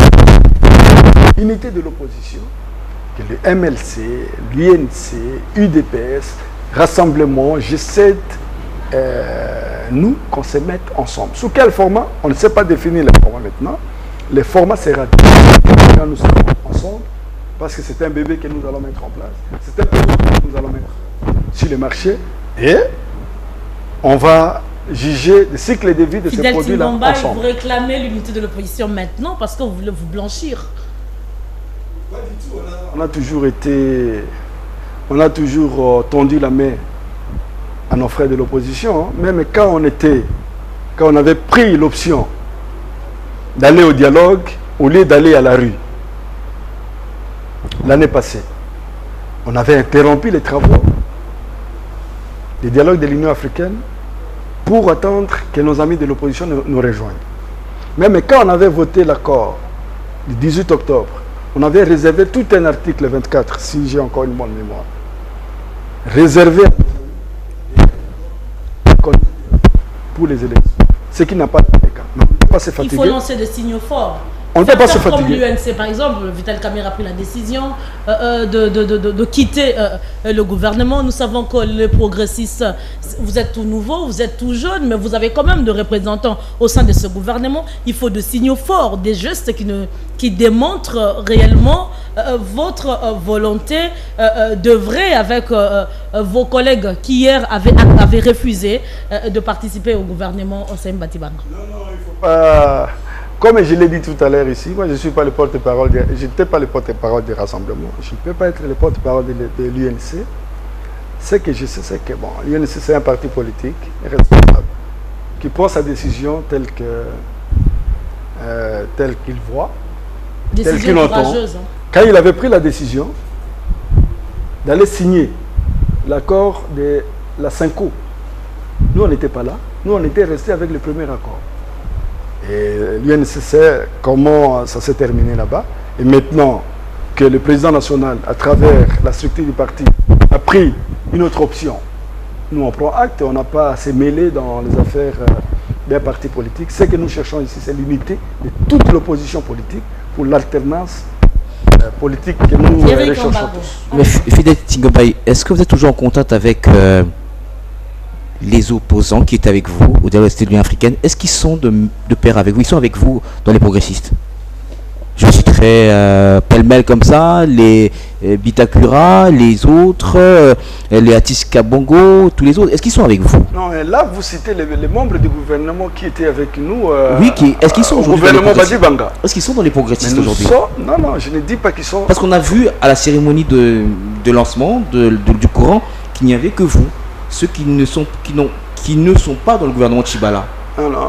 D: l'unité de l'opposition, que le MLC, l'UNC, UDPS, Rassemblement, G7, nous, qu'on se mette ensemble. Sous quel format? On ne sait pas définir le format maintenant. Le format sera quand nous serons ensemble, parce que c'est un bébé que nous allons mettre en place. C'est un produit que nous allons mettre sur le marché et on va juger le cycle de vie de ces produits-là ensemble.
A: Vous réclamez l'unité de l'opposition maintenant parce que vous voulez vous blanchir?
D: Pas du tout. On a toujours tendu la main à nos frères de l'opposition, même quand on avait pris l'option d'aller au dialogue au lieu d'aller à la rue. L'année passée, on avait interrompu les travaux des dialogues de l'Union africaine pour attendre que nos amis de l'opposition nous rejoignent. Même quand on avait voté l'accord du 18 octobre, on avait réservé tout un article 24, si j'ai encore une bonne mémoire, réservé pour les élections. Ce qui n'a pas été le cas. On ne peut pas se fatiguer.
A: Il faut lancer des signaux forts.
D: On ne peut pas se fatiguer.
A: Comme l'UNC, par exemple, Vital Kamerhe a pris la décision de quitter le gouvernement. Nous savons que les progressistes, vous êtes tout nouveau, vous êtes tout jeune, mais vous avez quand même des représentants au sein de ce gouvernement. Il faut des signaux forts, des gestes qui démontrent réellement votre volonté d'œuvrer avec vos collègues qui hier avaient refusé de participer au gouvernement au sein de Batibanga.
D: Non, il ne faut pas... Comme je l'ai dit tout à l'heure ici, moi je ne suis pas le porte-parole, je n'étais pas le porte-parole du Rassemblement. Je ne peux pas être le porte-parole de l'UNC. Ce que je sais, c'est que l'UNC c'est un parti politique responsable qui prend sa décision telle qu'il voit, telle qu'il entend. Quand il avait pris la décision d'aller signer l'accord de la Cinco, nous on n'était pas là, nous on était restés avec le premier accord. Et l'UNC sait comment ça s'est terminé là-bas. Et maintenant que le président national, à travers la structure du parti, a pris une autre option, nous on prend acte et on n'a pas à se mêler dans les affaires d'un parti politique. Ce que nous cherchons ici, c'est l'unité de toute l'opposition politique pour l'alternance politique que nous recherchons tous.
B: Mais Fidèle Tingombaï, est-ce que vous êtes toujours en contact avec
E: les opposants qui étaient avec vous au dialogue de l'Union africaine, est-ce qu'ils sont de pair avec vous? Ils sont avec vous dans les progressistes? Je citerai pêle-mêle comme ça, les Bitakura, les autres, les Atis Kabongo, tous les autres. Est-ce qu'ils sont avec vous?
D: Non, là vous citez les membres du gouvernement qui étaient avec nous.
E: Oui, est-ce qu'ils sont
D: au gouvernement Badi Banga?
E: Est-ce qu'ils sont dans les progressistes aujourd'hui?
D: Non, je ne dis pas qu'ils sont.
E: Parce qu'on a vu à la cérémonie de lancement du Coran qu'il n'y avait que vous, ceux qui ne sont pas dans le gouvernement Tchibala.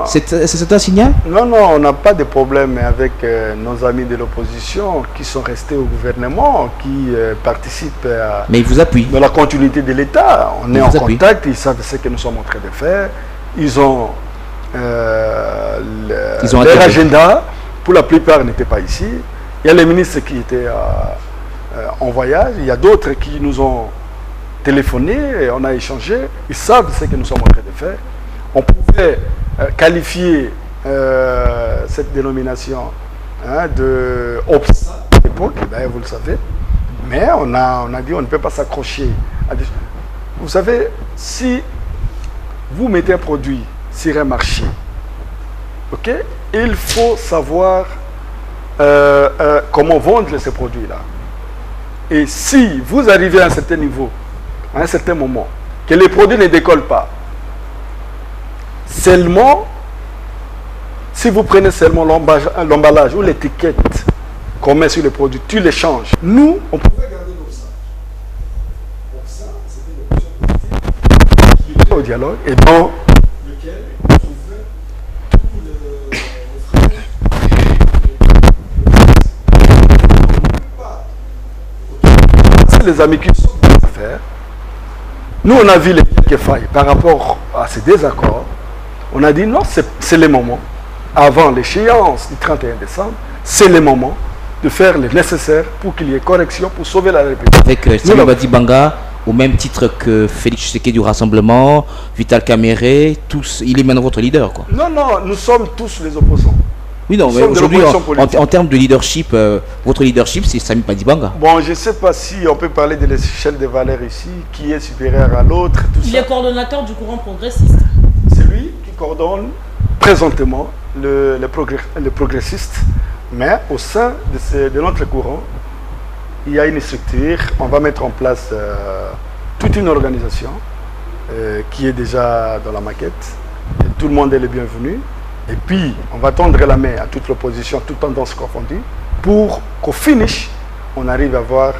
E: C'est un signal?
D: Non, on n'a pas de problème avec nos amis de l'opposition qui sont restés au gouvernement, qui participent
E: mais ils vous appuient
D: dans la continuité de l'État. On est en contact, ils savent ce que nous sommes en train de faire. Ils ont leur agenda. Pour la plupart, n'étaient pas ici. Il y a les ministres qui étaient en voyage. Il y a d'autres qui nous ont téléphoné et on a échangé. Ils savent ce que nous sommes en train de faire. On pouvait qualifier cette dénomination de OPSA à l'époque, d'ailleurs vous le savez, mais on a dit on ne peut pas s'accrocher à des... Vous savez, si vous mettez un produit sur un marché, ok, il faut savoir comment vendre ces produits-là. Et si vous arrivez à un certain niveau, à un certain moment, que les produits ne décollent pas, seulement, si vous prenez seulement l'emballage ou l'étiquette qu'on met sur les produits, tu les changes. Nous, on pouvait garder l'OPSA. OPSA, c'était l'opposition politique au dialogue et dans lequel on trouvait tous les amis qui sont dans les affaires. Nous, on a vu les quelques failles par rapport à ces désaccords. On a dit non, c'est le moment, avant l'échéance du 31 décembre, c'est le moment de faire le nécessaire pour qu'il y ait correction, pour sauver la République.
E: Avec Sami Badi Banga, au même titre que Félix Tshisekedi du Rassemblement, Vital Kamerhe, tous, il est maintenant votre leader, quoi.
D: Non, nous sommes tous les opposants.
E: Oui, non, mais aujourd'hui, en termes de leadership, votre leadership, c'est Sami Badi Banga.
D: Bon, je ne sais pas si on peut parler de l'échelle de valeurs ici, qui est supérieur à l'autre.
A: Il est coordonnateur du courant progressiste.
D: C'est lui qui coordonne présentement le progressiste, mais au sein de notre courant, il y a une structure. On va mettre en place toute une organisation qui est déjà dans la maquette. Et tout le monde est le bienvenu. Et puis, on va tendre la main à toute l'opposition, toutes tendances confondues, pour qu'au finish, on arrive à avoir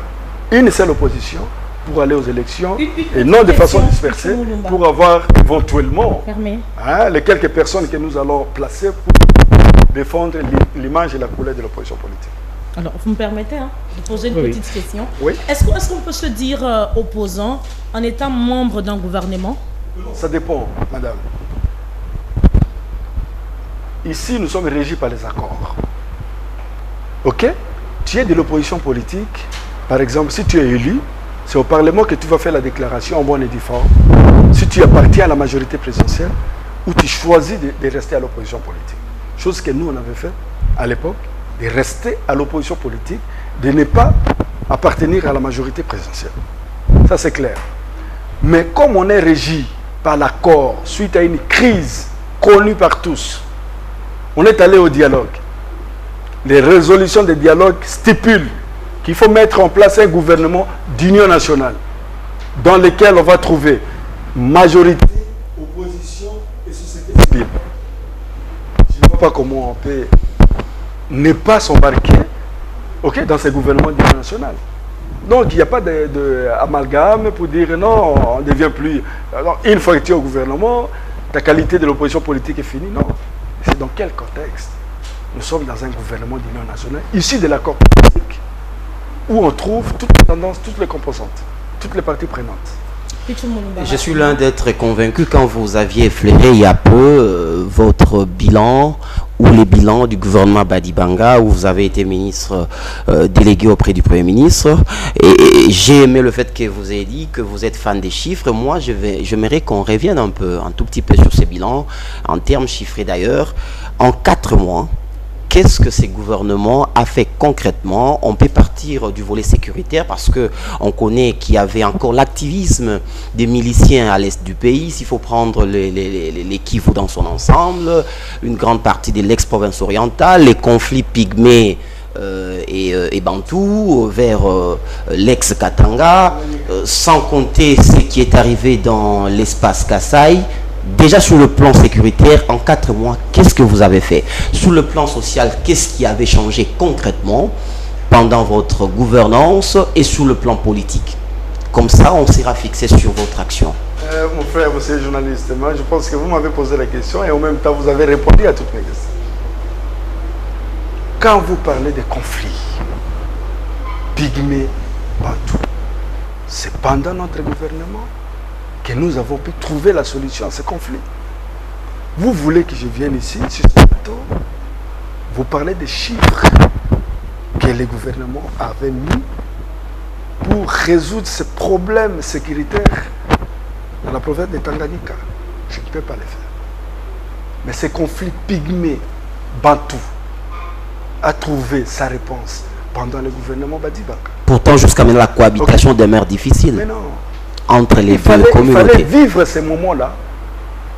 D: une seule opposition pour aller aux élections et non de façon dispersée pour avoir éventuellement les quelques personnes que nous allons placer pour défendre l'image et la couleur de l'opposition politique.
A: Alors, vous me permettez de poser une petite question.
D: Oui.
A: Est-ce qu'on peut se dire opposant en étant membre d'un gouvernement?
D: Ça dépend, madame. Ici, nous sommes régis par les accords. Ok? Tu es de l'opposition politique. Par exemple, si tu es élu, c'est au Parlement que tu vas faire la déclaration en bonne et due forme. Si tu appartiens à la majorité présidentielle ou tu choisis de rester à l'opposition politique. Chose que nous, on avait fait à l'époque, de rester à l'opposition politique, de ne pas appartenir à la majorité présidentielle. Ça, c'est clair. Mais comme on est régi par l'accord suite à une crise connue par tous, on est allé au dialogue. Les résolutions des dialogues stipulent qu'il faut mettre en place un gouvernement d'union nationale dans lequel on va trouver majorité, opposition et société civile. Je ne vois pas comment on peut ne pas s'embarquer dans ce gouvernement d'union nationale. Donc il n'y a pas d'amalgame pour dire non, on ne devient plus... Alors, une fois que tu es au gouvernement, ta qualité de l'opposition politique est finie. Non. C'est dans quel contexte? Nous sommes dans un gouvernement d'union nationale, issu de l'accord politique, où on trouve toutes les tendances, toutes les composantes, toutes les parties prenantes.
B: Je suis l'un d'être convaincu quand vous aviez effleuré il y a peu votre bilan ou les bilans du gouvernement Badi Banga, où vous avez été ministre délégué auprès du Premier ministre. Et j'ai aimé le fait que vous ayez dit que vous êtes fan des chiffres. Moi, j'aimerais qu'on revienne un tout petit peu sur ces bilans, en termes chiffrés d'ailleurs. En 4 mois, qu'est-ce que ces gouvernements a fait concrètement? On peut partir du volet sécuritaire parce qu'on connaît qu'il y avait encore l'activisme des miliciens à l'est du pays. S'il faut prendre les Kivu dans son ensemble, une grande partie de l'ex-province orientale, les conflits pygmées et Bantou vers l'ex-Katanga, sans compter ce qui est arrivé dans l'espace Kasaï. Déjà sur le plan sécuritaire, en 4 mois, qu'est-ce que vous avez fait? Sur le plan social, qu'est-ce qui avait changé concrètement pendant votre gouvernance et sur le plan politique? Comme ça, on sera fixé sur votre action.
D: Mon frère, vous êtes journaliste, moi, je pense que vous m'avez posé la question et en même temps, vous avez répondu à toutes mes questions. Quand vous parlez des conflits, pygmées, partout, c'est pendant notre gouvernement que nous avons pu trouver la solution à ces conflits. Vous voulez que je vienne ici, sur ce plateau, vous parlez des chiffres que le gouvernement avait mis pour résoudre ces problèmes sécuritaires dans la province de Tanganyika. Je ne peux pas les faire. Mais ces conflits pygmées, Bantou, a trouvé sa réponse pendant le gouvernement Badi Banga.
B: Pourtant, jusqu'à maintenant, la cohabitation demeure difficile.
D: Mais non.
B: Entre les deux communautés.
D: Il fallait vivre ces moments-là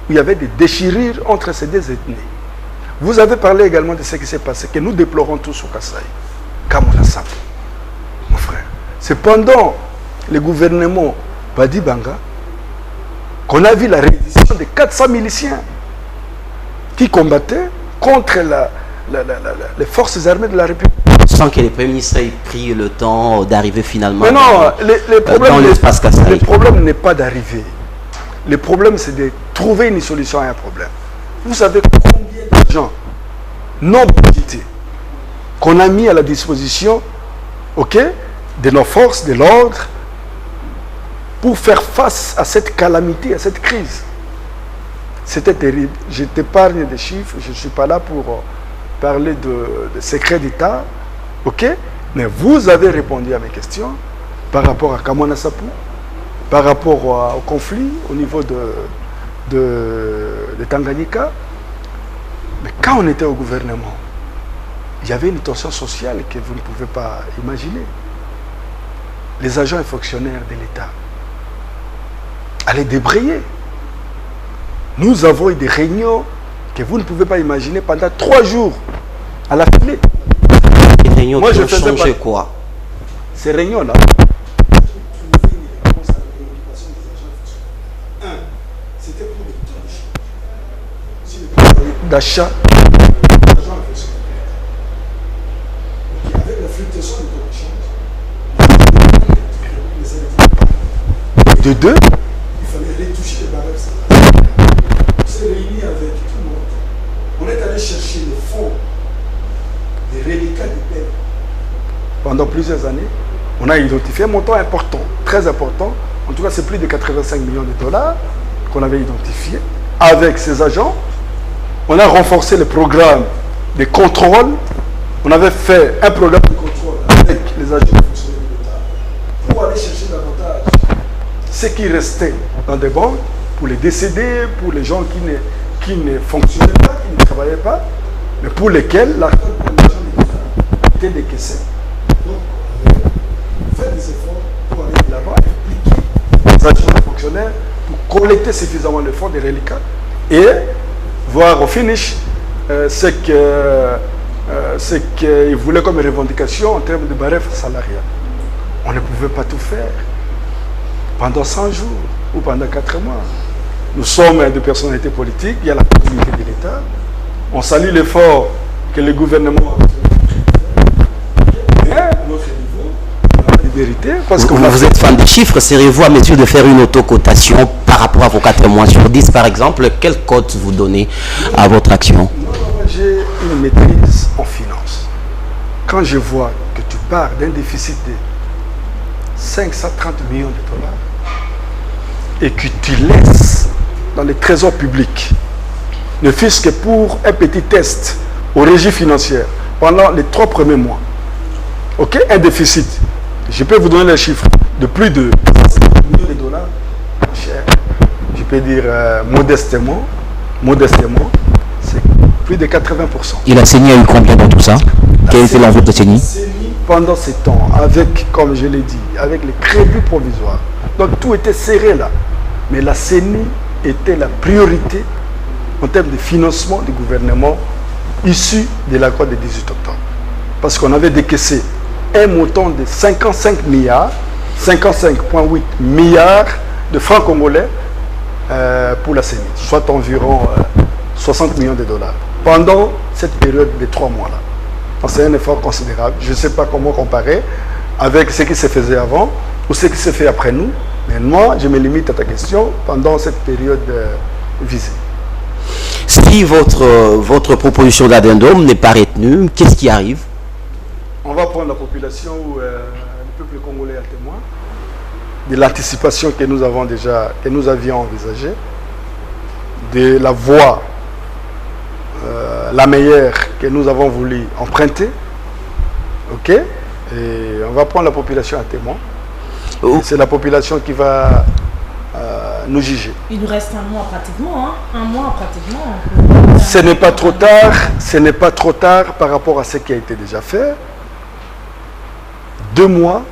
D: où il y avait des déchirures entre ces deux ethnies. Vous avez parlé également de ce qui s'est passé, que nous déplorons tous au Kasaï, Kamona Sapo, mon frère. C'est pendant le gouvernement Badi Banga qu'on a vu la reddition de 400 miliciens qui combattaient contre les forces armées de la République.
B: Sans que les premiers ministres aient pris le temps d'arriver finalement
D: dans
B: l'espace Kasaï.
D: Le problème n'est pas d'arriver. Le problème, c'est de trouver une solution à un problème. Vous savez combien de gens non budgétés qu'on a mis à la disposition, de nos forces, de l'ordre, pour faire face à cette calamité, à cette crise. C'était terrible. Je t'épargne des chiffres, je ne suis pas là pour parler de secrets d'État. Mais vous avez répondu à mes questions par rapport à Kamona Sapu, par rapport au conflit au niveau de Tanganyika. Mais quand on était au gouvernement, il y avait une tension sociale que vous ne pouvez pas imaginer. Les agents et fonctionnaires de l'État allaient débrayer. Nous avons eu des réunions que vous ne pouvez pas imaginer pendant 3 jours à la filée.
B: Moi, je faisais pas quoi?
D: Ces réunions-là, c'était pour le taux d'achat avec la fluctuation de taux de 2, il fallait retoucher les barèmes salariales. On s'est réunis avec tout le monde. On est allé chercher les fonds des reliquats de paix. Pendant plusieurs années, on a identifié un montant important, très important. En tout cas, c'est plus de 85 millions de dollars qu'on avait identifié. Avec ces agents, on a renforcé le programme de contrôle. On avait fait un programme de contrôle avec les agents fonctionnaires de l'État pour aller chercher davantage ce qui restait dans des banques pour les décédés, pour les gens qui ne fonctionnaient pas, qui ne travaillaient pas, mais pour lesquels l'argent de l'agent de l'État était décaissé. Donc, on avait fait des efforts pour aller de là-bas, impliquer les agents et fonctionnaires pour collecter suffisamment de fonds des reliquats et voir au finish ce qu'ils voulaient comme revendication en termes de barème salarial. On ne pouvait pas tout faire pendant 100 jours ou pendant 4 mois. Nous sommes des personnalités politiques, il y a la continuité de l'État. On salue l'effort que le gouvernement a fait. À notre niveau, on a des vérités. Parce que
B: vous êtes fan des chiffres, serez-vous à mesure de faire une autocotation par rapport à vos 4 mois sur 10 par exemple? Quelle cote vous donnez à votre action?
D: J'ai une maîtrise en finance. Quand je vois que tu pars d'un déficit de 530 millions de dollars et que tu laisses dans les trésors publics, ne fût-ce que pour un petit test aux régies financières pendant les 3 premiers mois, un déficit, je peux vous donner les chiffres, de plus de 50 millions de dollars, cher, je peux dire modestement, c'est plus de 80%.
E: Et la CENI a eu combien dans tout ça? Quelle était l'enveloppe de CENI?
D: Pendant ces temps, avec, comme je l'ai dit, avec les crédits provisoires. Donc tout était serré là. Mais la CENI était la priorité en termes de financement du gouvernement issu de l'accord du 18 octobre. Parce qu'on avait décaissé un montant de 55 milliards, 55,8 milliards de francs congolais pour la CENI, soit environ 60 millions de dollars, pendant cette période de 3 mois-là. C'est un effort considérable. Je ne sais pas comment comparer avec ce qui se faisait avant ou ce qui se fait après nous, mais moi, je me limite à ta question pendant cette période visée.
B: Si votre proposition d'addendum n'est pas retenue, qu'est-ce qui arrive?
D: On va prendre la population ou le peuple congolais à témoin de l'anticipation que nous avons déjà, que nous avions envisagée, de la voie la meilleure que nous avons voulu emprunter, ok, et on va prendre la population à témoin. C'est la population qui va nous juger.
A: Il nous reste un mois pratiquement, hein? Un mois pratiquement.
D: Ce n'est pas trop tard, ce n'est pas trop tard par rapport à ce qui a été déjà fait. 2 mois,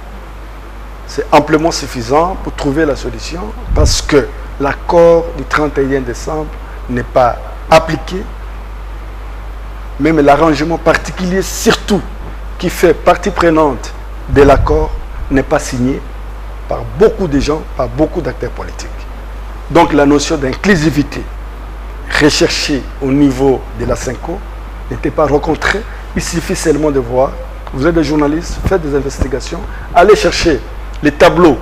D: c'est amplement suffisant pour trouver la solution parce que l'accord du 31 décembre n'est pas appliqué. Même l'arrangement particulier, surtout, qui fait partie prenante de l'accord, n'est pas signé par beaucoup de gens, par beaucoup d'acteurs politiques. Donc la notion d'inclusivité recherchée au niveau de la CENCO n'était pas rencontrée. Il suffit seulement de voir, vous êtes des journalistes, faites des investigations, allez chercher les tableaux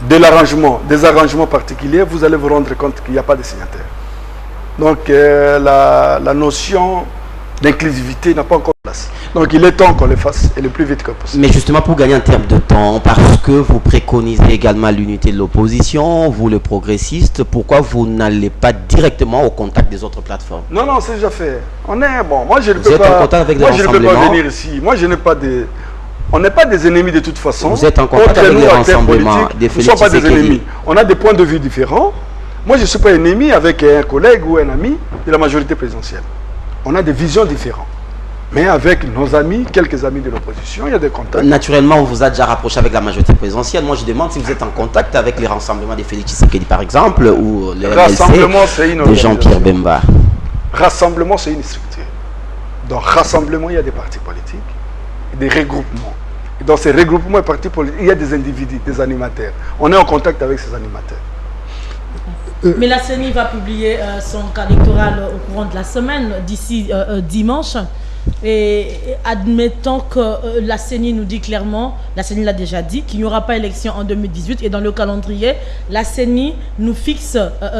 D: de l'arrangement, des arrangements particuliers, vous allez vous rendre compte qu'il n'y a pas de signataires. Donc la notion d'inclusivité n'a pas encore place. Donc il est temps qu'on le fasse et le plus vite que possible.
B: Mais justement pour gagner en termes de temps, parce que vous préconisez également l'unité de l'opposition, vous le progressiste, pourquoi vous n'allez pas directement au contact des autres plateformes?
D: Non, non, c'est déjà fait. On est bon. Moi je ne
B: vous
D: peux
B: êtes
D: pas.
B: En contact avec
D: moi je ne peux pas
B: rassemblements.
D: venir ici. Moi je n'ai pas de. On n'est pas des ennemis de toute façon.
B: Vous êtes en contact avec les rassemblements des
D: Nous ne sommes pas des ennemis. On a des points de vue différents. Moi, je ne suis pas ennemi avec un collègue ou un ami de la majorité présidentielle. On a des visions différentes. Mais avec nos amis, quelques amis de l'opposition, il y a des contacts.
B: Naturellement, on vous a déjà rapproché avec la majorité présidentielle. Moi, je demande si vous êtes en contact avec les rassemblements des Félix Tshisekedi, par exemple, ou les
D: rassemblement, c'est une
B: de Jean-Pierre Bemba.
D: Rassemblement, c'est une structure. Dans rassemblement, il y a des partis politiques, des regroupements. Et dans ces regroupements et partis politiques, il y a des individus, des animateurs. On est en contact avec ces animateurs.
A: Mais la CENI va publier son cas électoral au courant de la semaine, d'ici dimanche. Et admettons que la CENI nous dit clairement, la CENI l'a déjà dit, qu'il n'y aura pas élection en 2018. Et dans le calendrier, la CENI nous fixe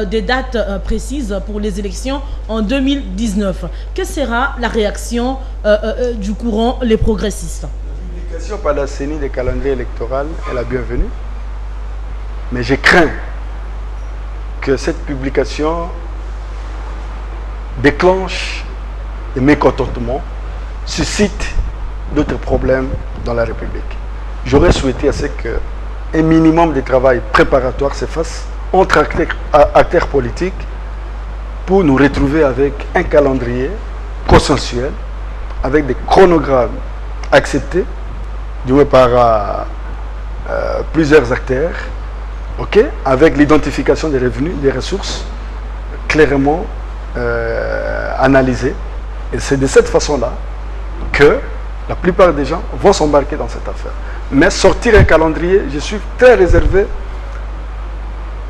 A: des dates précises pour les élections en 2019. Que sera la réaction du courant les progressistes?
D: La publication par la CENI des calendriers électoraux est la bienvenue. Mais je crains que cette publication déclenche des mécontentements, suscite d'autres problèmes dans la République. J'aurais souhaité à ce qu'un minimum de travail préparatoire se fasse entre acteurs politiques pour nous retrouver avec un calendrier consensuel, avec des chronogrammes acceptés, du moins par plusieurs acteurs, okay, avec l'identification des revenus, des ressources clairement analysées. Et c'est de cette façon-là que la plupart des gens vont s'embarquer dans cette affaire. Mais sortir un calendrier, je suis très réservé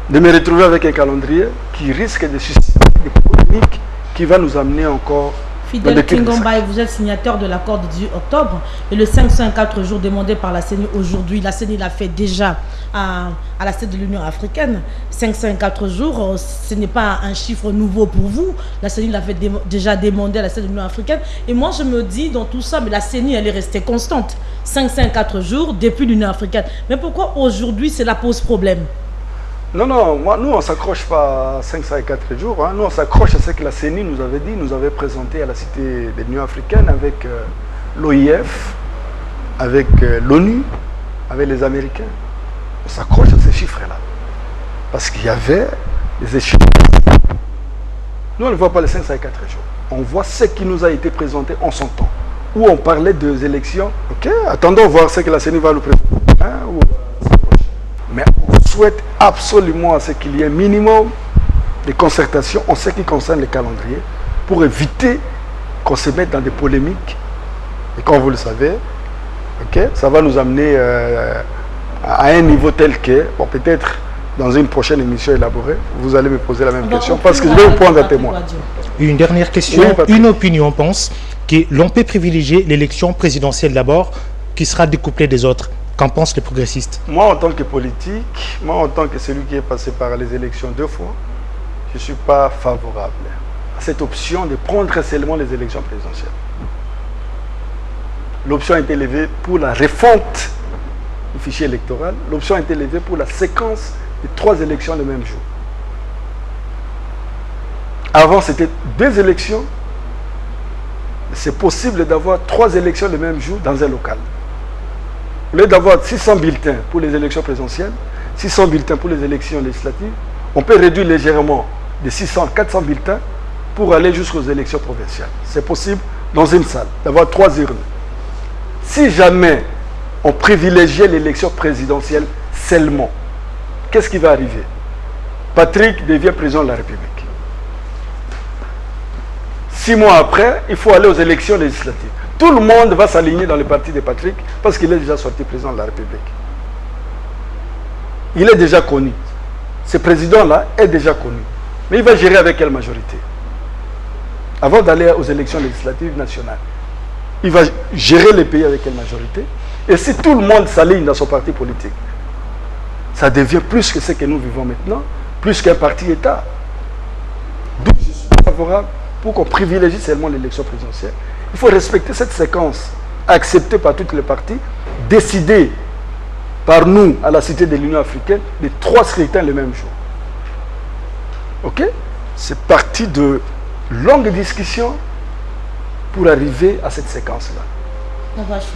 D: de me retrouver avec un calendrier qui risque de susciter des polémiques qui va nous amener encore...
A: Fidèle Kingombaye, vous êtes signateur de l'accord du 18 octobre et le 504 jours demandé par la CENI aujourd'hui, la CENI l'a fait déjà à la tête de l'Union africaine. 504 jours, ce n'est pas un chiffre nouveau pour vous. La CENI l'a fait déjà demandé à la tête de l'Union africaine. Et moi, je me dis dans tout ça, mais la CENI, elle est restée constante. 504 jours depuis l'Union africaine. Mais pourquoi aujourd'hui, cela pose problème?
D: Non, non, nous on ne s'accroche pas à 504 jours. Hein. Nous on s'accroche à ce que la CENI nous avait dit, nous avait présenté à la Cité de l'Union africaine avec l'OIF, avec l'ONU, avec les Américains. On s'accroche à ces chiffres-là. Parce qu'il y avait des échanges Nous, on ne voit pas les 504 jours. On voit ce qui nous a été présenté en son temps. Où on parlait des élections. Ok, attendons voir ce que la CENI va nous présenter. Mais on souhaite absolument à ce qu'il y ait un minimum de concertation en ce qui concerne les calendriers pour éviter qu'on se mette dans des polémiques. Et comme vous le savez, okay, ça va nous amener à un niveau tel que, bon, peut-être dans une prochaine émission élaborée, vous allez me poser la même question parce que je vais vous prendre un témoin.
C: Une dernière question. Oui, une opinion pense que l'on peut privilégier l'élection présidentielle d'abord, qui sera découplée des autres. Qu'en pensent les progressistes?
D: Moi, en tant que politique, moi, en tant que celui qui est passé par les élections 2 fois, je ne suis pas favorable à cette option de prendre seulement les élections présidentielles. L'option a été levée pour la refonte du fichier électoral. L'option a été levée pour la séquence de 3 élections le même jour. Avant, c'était 2 élections. C'est possible d'avoir 3 élections le même jour dans un local. Au lieu d'avoir 600 bulletins pour les élections présidentielles, 600 bulletins pour les élections législatives, on peut réduire légèrement de 600 à 400 bulletins pour aller jusqu'aux élections provinciales. C'est possible dans une salle, d'avoir 3 urnes. Si jamais on privilégiait l'élection présidentielle seulement, qu'est-ce qui va arriver? Patrick devient président de la République. 6 mois après, il faut aller aux élections législatives. Tout le monde va s'aligner dans le parti de Patrick parce qu'il est déjà sorti président de la République. Il est déjà connu. Ce président-là est déjà connu. Mais il va gérer avec quelle majorité? Avant d'aller aux élections législatives nationales, il va gérer le pays avec quelle majorité? Et si tout le monde s'aligne dans son parti politique, ça devient plus que ce que nous vivons maintenant, plus qu'un parti-État. Donc je suis favorable pour qu'on privilégie seulement l'élection présidentielle. Il faut respecter cette séquence acceptée par tous les partis, décidée par nous à la Cité de l'Union africaine, de 3 scrutins le même jour. Ok? C'est parti de longues discussions pour arriver à cette séquence-là.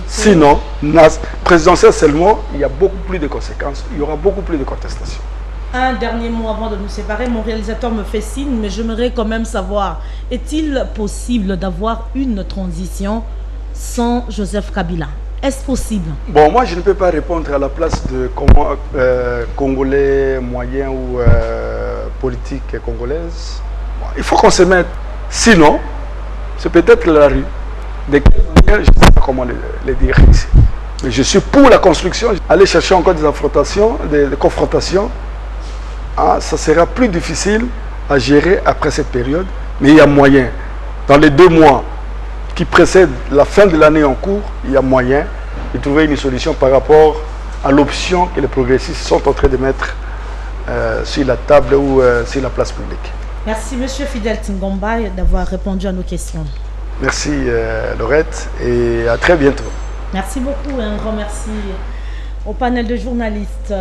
D: Sinon, présidentielle seulement, il y a beaucoup plus de conséquences, il y aura beaucoup plus de contestations.
A: Un dernier mot avant de nous séparer. Mon réalisateur me fait signe, mais j'aimerais quand même savoir, est-il possible d'avoir une transition sans Joseph Kabila? Est-ce possible?
D: Bon, moi je ne peux pas répondre à la place de Congolais moyens ou politique congolaise. Bon, il faut qu'on se mette. Sinon, c'est peut-être la rue. Je ne sais pas comment le dire ici. Mais je suis pour la construction. Aller chercher encore des affrontations, des confrontations. Ah, ça sera plus difficile à gérer après cette période, mais il y a moyen. Dans les 2 mois qui précèdent la fin de l'année en cours, il y a moyen de trouver une solution par rapport à l'option que les progressistes sont en train de mettre sur la table ou sur la place publique.
A: Merci M. Fidèle Tingomba d'avoir répondu à nos questions.
D: Merci Laurette et à très bientôt.
A: Merci beaucoup et un grand merci au panel de journalistes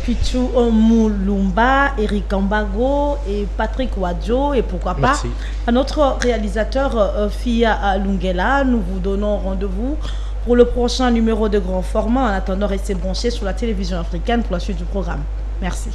A: Pichou Omulumba, Eric Ambago et Patrick Wadjo, et pourquoi pas à notre réalisateur Fia Lungela. Nous vous donnons rendez-vous pour le prochain numéro de grand format. En attendant, restez branchés sur la télévision africaine pour la suite du programme. Merci.